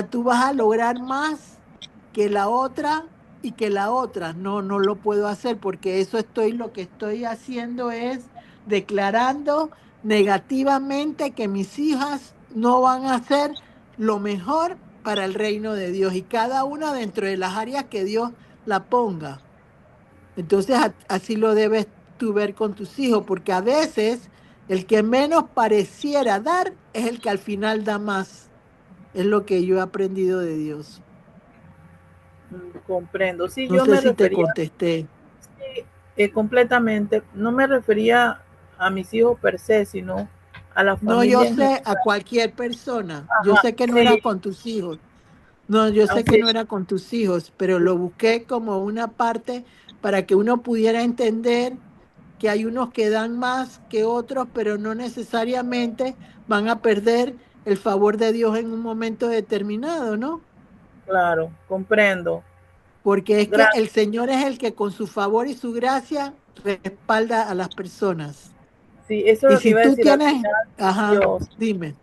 tú vas a lograr más que la otra y que la otra. No, no lo puedo hacer porque lo que estoy haciendo es declarando negativamente que mis hijas no van a hacer lo mejor para el reino de Dios y cada una dentro de las áreas que Dios la ponga. Entonces, así lo debes tú ver con tus hijos, porque a veces el que menos pareciera dar es el que al final da más. Es lo que yo he aprendido de Dios. Comprendo. Sí, No yo sé me si te refería, contesté. sí, completamente, no me refería a mis hijos per se, sino a la No, yo familia en sé a general. cualquier persona. Yo Ajá, sé que no era sí, con tus hijos. No, yo sé que así, no era con tus hijos, pero lo busqué como una parte para que uno pudiera entender que hay unos que dan más que otros, pero no necesariamente van a perder el favor de Dios en un momento determinado, ¿no? claro, comprendo. Porque es que Gracias. el Señor es el que con su favor y su gracia respalda a las personas. Sí, eso es Y lo que si iba a tú decir al tienes, final, ajá, Dios. dime.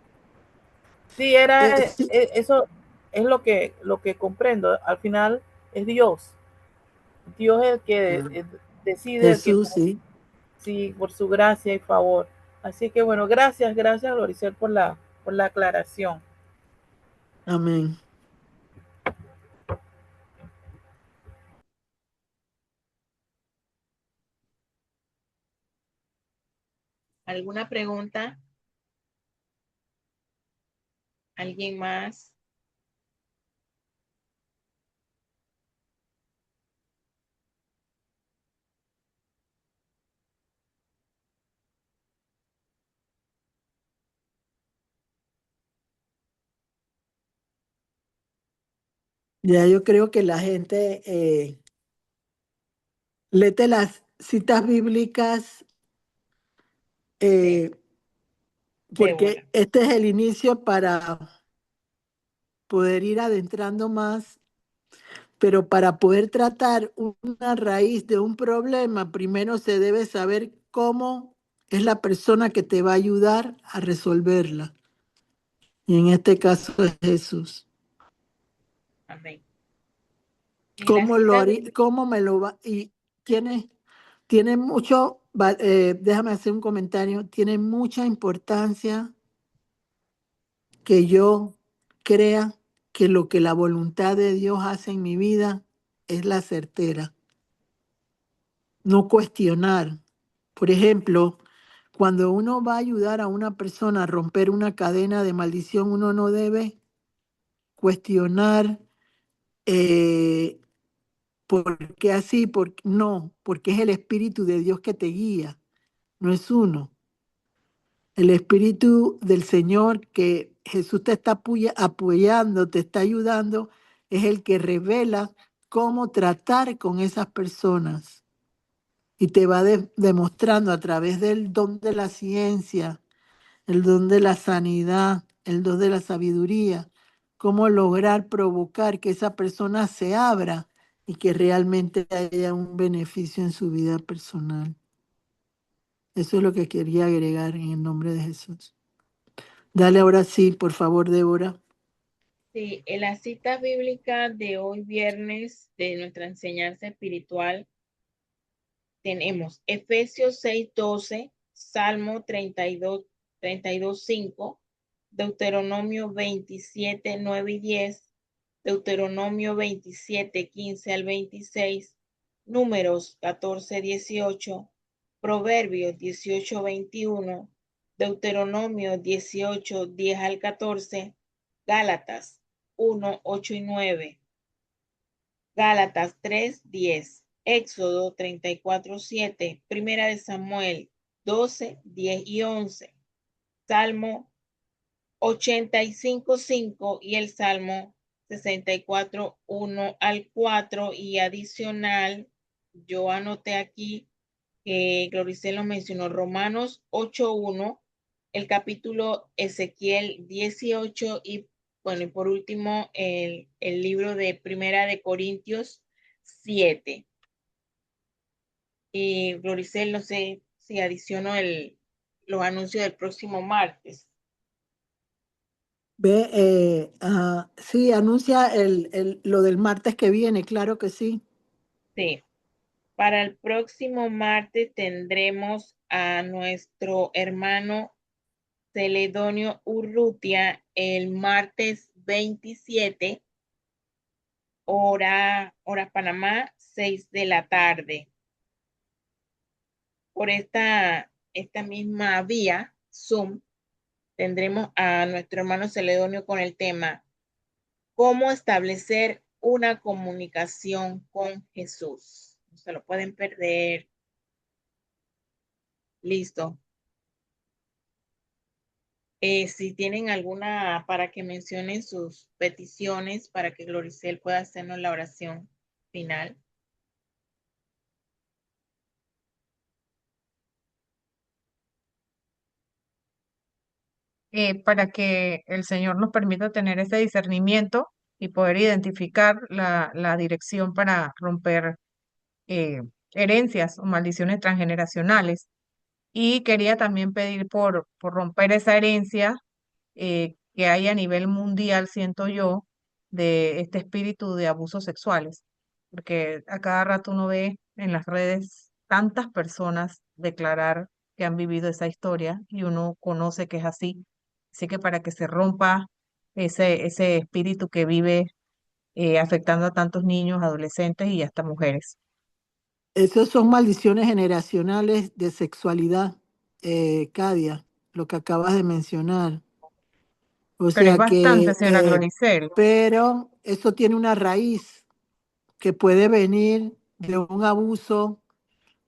Sí, era Sí, eso es lo que comprendo. Al final es Dios. Dios es el que decide, el que Jesús, sí. sí, por su gracia y favor. Así que bueno, gracias, Loricel, por la aclaración. Amén. ¿Alguna pregunta? ¿Alguien más? Ya yo creo que la gente léete las citas bíblicas, Sí, eh, de una. porque este es el inicio para poder ir adentrando más, pero para poder tratar una raíz de un problema, primero se debe saber cómo es la persona que te va a ayudar a resolverla. Y en este caso es Jesús. Amén. En la cita ¿Cómo me lo va? Y tiene, déjame hacer un comentario, tiene mucha importancia que yo crea que lo que la voluntad de Dios hace en mi vida es la certera, no cuestionar. Por ejemplo, cuando uno va a ayudar a una persona a romper una cadena de maldición, uno no debe cuestionar por qué así, no, porque es el Espíritu de Dios que te guía, no es uno. El Espíritu del Señor que Jesús te está apoyando, te está ayudando, es el que revela cómo tratar con esas personas. Y te va demostrando a través del don de la ciencia, el don de la sanidad, el don de la sabiduría, cómo lograr provocar que esa persona se abra y que realmente haya un beneficio en su vida personal. Eso es lo que quería agregar en el nombre de Jesús. Dale ahora sí, por favor, Débora. Sí, en la cita bíblica de hoy viernes de nuestra enseñanza espiritual tenemos Efesios 6:12, Salmo 32:5, Deuteronomio 27:9 y 10, Deuteronomio 27:15 al 26, Números 14:18, Proverbios 18:21, Deuteronomio 18:10 al 14, Gálatas 1:8 y 9, Gálatas 3:10, Éxodo 34:7, Primera de Samuel 12:10 y 11, Salmo 85:5 y el Salmo 64:1 al 4. Y adicional, yo anoté aquí que Gloricel lo mencionó, Romanos 8:1, el capítulo Ezequiel 18 y bueno, y por último el libro de Primera de Corintios 7. Y Gloricel, no sé si adiciono los anuncios del próximo martes. Sí, anuncia lo del martes que viene, claro que sí. Sí. Para el próximo martes tendremos a nuestro hermano Celedonio Urrutia el martes 27, hora Panamá, 6 de la tarde. Por esta misma vía, Zoom, tendremos a nuestro hermano Celedonio con el tema ¿Cómo establecer una comunicación con Jesús? No se lo pueden perder. Listo. Si tienen alguna para que mencionen sus peticiones para que Gloricel pueda hacernos la oración final. Para que el Señor nos permita tener ese discernimiento y poder identificar la dirección para romper eh, herencias o maldiciones transgeneracionales. Y quería también pedir por romper esa herencia que hay a nivel mundial, siento yo, de este espíritu de abusos sexuales, porque a cada rato uno ve en las redes tantas personas declarar que han vivido esa historia y uno conoce que es así. Así que para que se rompa ese espíritu que vive afectando a tantos niños, adolescentes y hasta mujeres. Esas son maldiciones generacionales de sexualidad, Cadia, lo que acabas de mencionar. O Pero es sea bastante, que, señora Gloricel. pero eso tiene una raíz que puede venir de un abuso,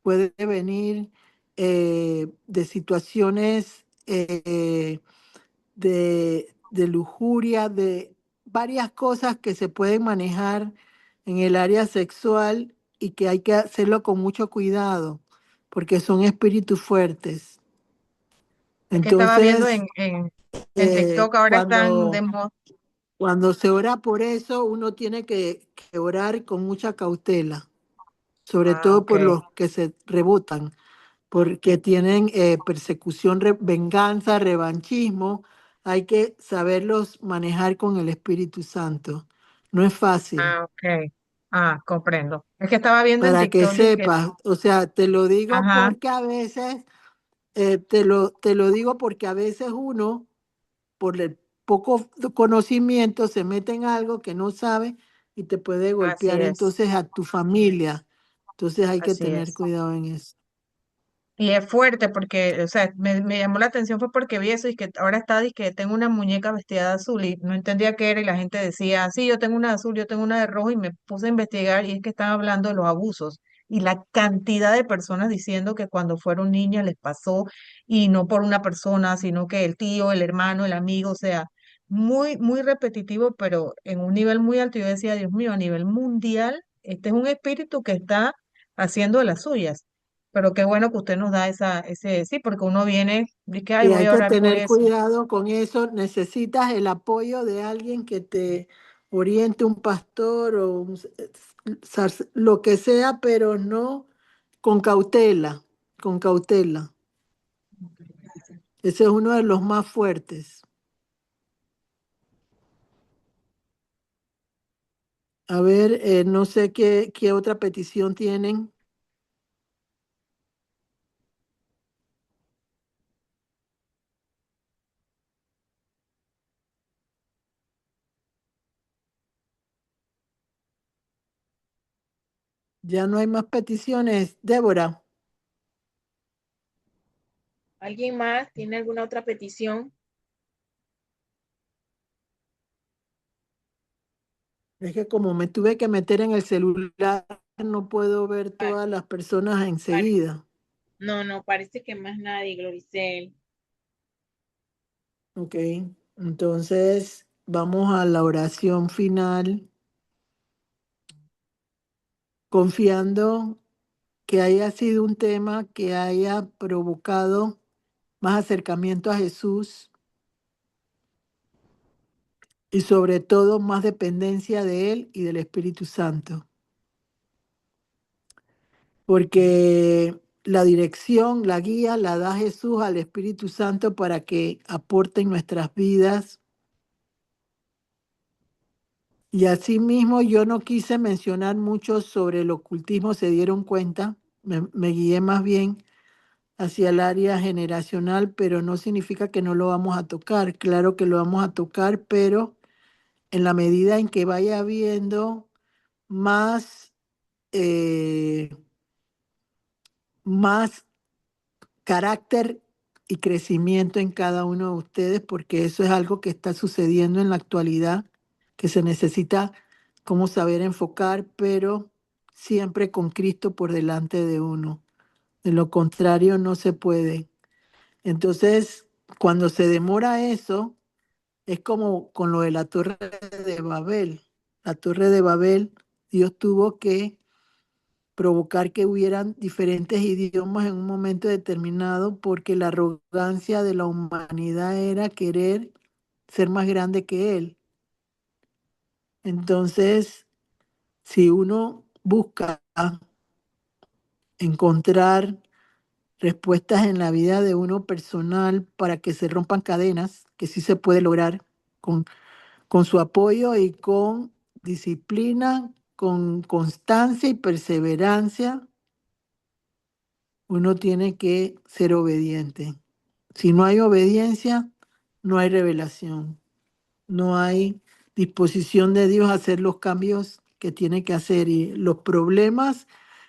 puede venir de situaciones de lujuria, de varias cosas que se pueden manejar en el área sexual y que hay que hacerlo con mucho cuidado, porque son espíritus fuertes. Es que estaba viendo Entonces, en TikTok, ahora están de cuando, moda. cuando se ora por eso, uno tiene que orar con mucha cautela, sobre Ah, todo ok. por los que se rebotan, porque tienen persecución, venganza, revanchismo. Hay que saberlos manejar con el Espíritu Santo. No es fácil. Ah, ok. Ah, comprendo. Es que estaba viendo en Para que TikTok, dizque, sepas, o sea, te lo digo ajá, porque a veces, te lo digo porque a veces uno, por el poco conocimiento, se mete en algo que no sabe y te puede así golpear es, entonces a tu familia. Entonces hay que así tener es. cuidado en eso. Y es fuerte porque, o sea, me llamó la atención fue porque vi eso y que ahora está, que tengo una muñeca vestida de azul y no entendía qué era y la gente decía, sí, yo tengo una de azul, yo tengo una de rojo y me puse a investigar y es que están hablando de los abusos y la cantidad de personas diciendo que cuando fueron niñas les pasó y no por una persona, sino que el tío, el hermano, el amigo, o sea, muy, muy repetitivo, pero en un nivel muy alto. Yo decía, Dios mío, a nivel mundial este es un espíritu que está haciendo de las suyas. Pero qué bueno que usted nos da ese sí, porque uno viene y que, ay, Y voy hay a que orar por tener eso. cuidado con eso. Necesitas el apoyo de alguien que te oriente, un pastor o lo que sea, pero no con cautela, con cautela. Ese es uno de los más fuertes. A ver, no sé qué otra petición tienen. Ya no hay más peticiones. Débora, ¿Alguien más tiene alguna otra petición? es que como me tuve que meter en el celular, no puedo ver Pa- todas las personas pare- enseguida. No, no, parece que más nadie, Gloricel. Ok, entonces vamos a la oración final, confiando que haya sido un tema que haya provocado más acercamiento a Jesús y sobre todo más dependencia de Él y del Espíritu Santo. Porque la dirección, la guía la da Jesús al Espíritu Santo para que aporte en nuestras vidas. Y asimismo yo no quise mencionar mucho sobre el ocultismo, se dieron cuenta, me guié más bien hacia el área generacional, pero no significa que no lo vamos a tocar. Claro que lo vamos a tocar, pero en la medida en que vaya habiendo más, más carácter y crecimiento en cada uno de ustedes, porque eso es algo que está sucediendo en la actualidad, que se necesita como saber enfocar, pero siempre con Cristo por delante de uno. De lo contrario, no se puede. Entonces, cuando se demora eso, es como con lo de la Torre de Babel. La Torre de Babel, Dios tuvo que provocar que hubieran diferentes idiomas en un momento determinado porque la arrogancia de la humanidad era querer ser más grande que Él. Entonces, si uno busca encontrar respuestas en la vida de uno personal para que se rompan cadenas, que sí se puede lograr con su apoyo y con disciplina, con constancia y perseverancia, uno tiene que ser obediente. Si no hay obediencia, no hay revelación, no hay disposición de Dios a hacer los cambios que tiene que hacer. Y los problemas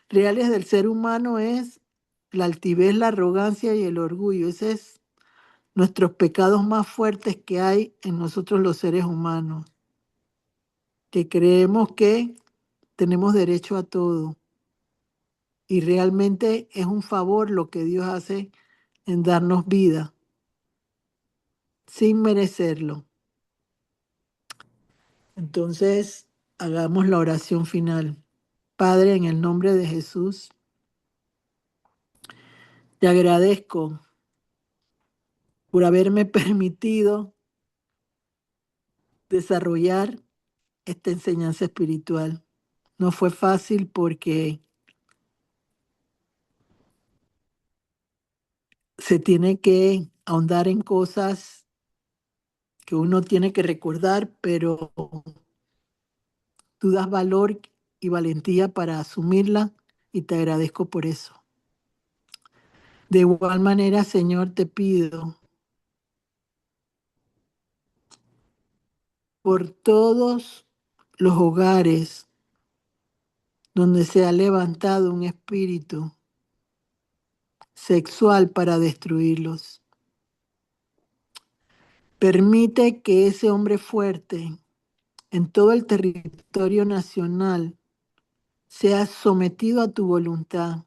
reales del ser humano es la altivez, la arrogancia y el orgullo. Ese es nuestros pecados más fuertes que hay en nosotros los seres humanos, que creemos que tenemos derecho a todo. Y realmente es un favor lo que Dios hace en darnos vida sin merecerlo. Entonces, hagamos la oración final. Padre, en el nombre de Jesús, te agradezco por haberme permitido desarrollar esta enseñanza espiritual. No fue fácil porque se tiene que ahondar en cosas que uno tiene que recordar, pero tú das valor y valentía para asumirla y te agradezco por eso. De igual manera, Señor, te pido por todos los hogares donde se ha levantado un espíritu sexual para destruirlos. Permite que ese hombre fuerte en todo el territorio nacional sea sometido a tu voluntad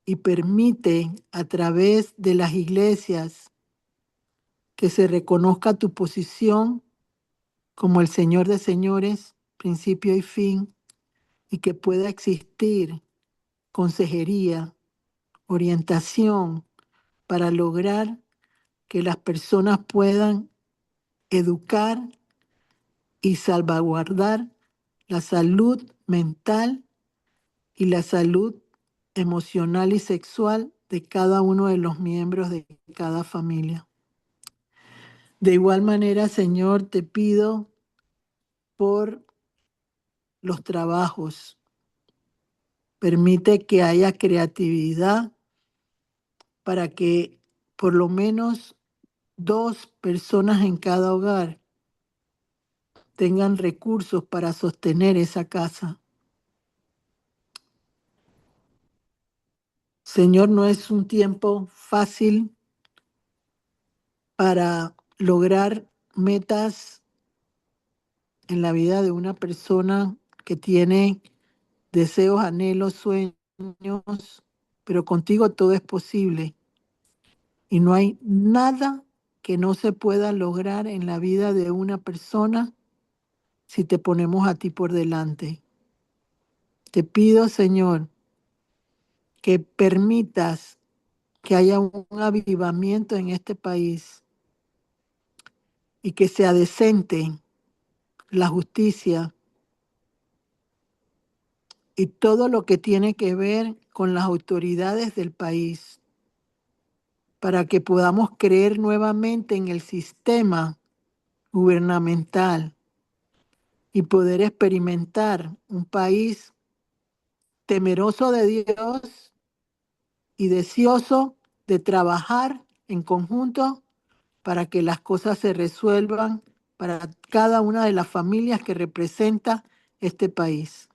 y permite a través de las iglesias que se reconozca tu posición como el Señor de señores, principio y fin, y que pueda existir consejería, orientación para lograr que las personas puedan educar y salvaguardar la salud mental y la salud emocional y sexual de cada uno de los miembros de cada familia. De igual manera, Señor, te pido por los trabajos. Permite que haya creatividad para que por lo menos 2 personas en cada hogar tengan recursos para sostener esa casa. Señor, no es un tiempo fácil para lograr metas en la vida de una persona que tiene deseos, anhelos, sueños, pero contigo todo es posible. Y no hay nada que no se pueda lograr en la vida de una persona si te ponemos a ti por delante. Te pido, Señor, que permitas que haya un avivamiento en este país y que sea decente la justicia y todo lo que tiene que ver con las autoridades del país, para que podamos creer nuevamente en el sistema gubernamental y poder experimentar un país temeroso de Dios y deseoso de trabajar en conjunto para que las cosas se resuelvan para cada una de las familias que representa este país.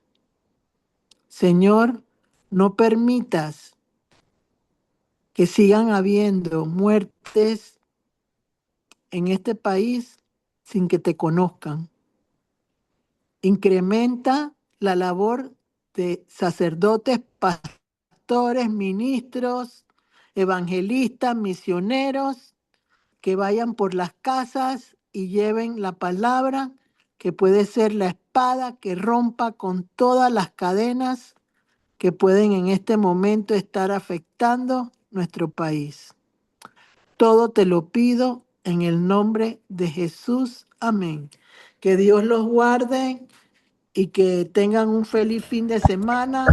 Señor, no permitas que sigan habiendo muertes en este país sin que te conozcan. Incrementa la labor de sacerdotes, pastores, ministros, evangelistas, misioneros, que vayan por las casas y lleven la palabra, que puede ser la espada que rompa con todas las cadenas que pueden en este momento estar afectando nuestro país. Todo te lo pido en el nombre de Jesús. Amén. Que Dios los guarde y que tengan un feliz fin de semana.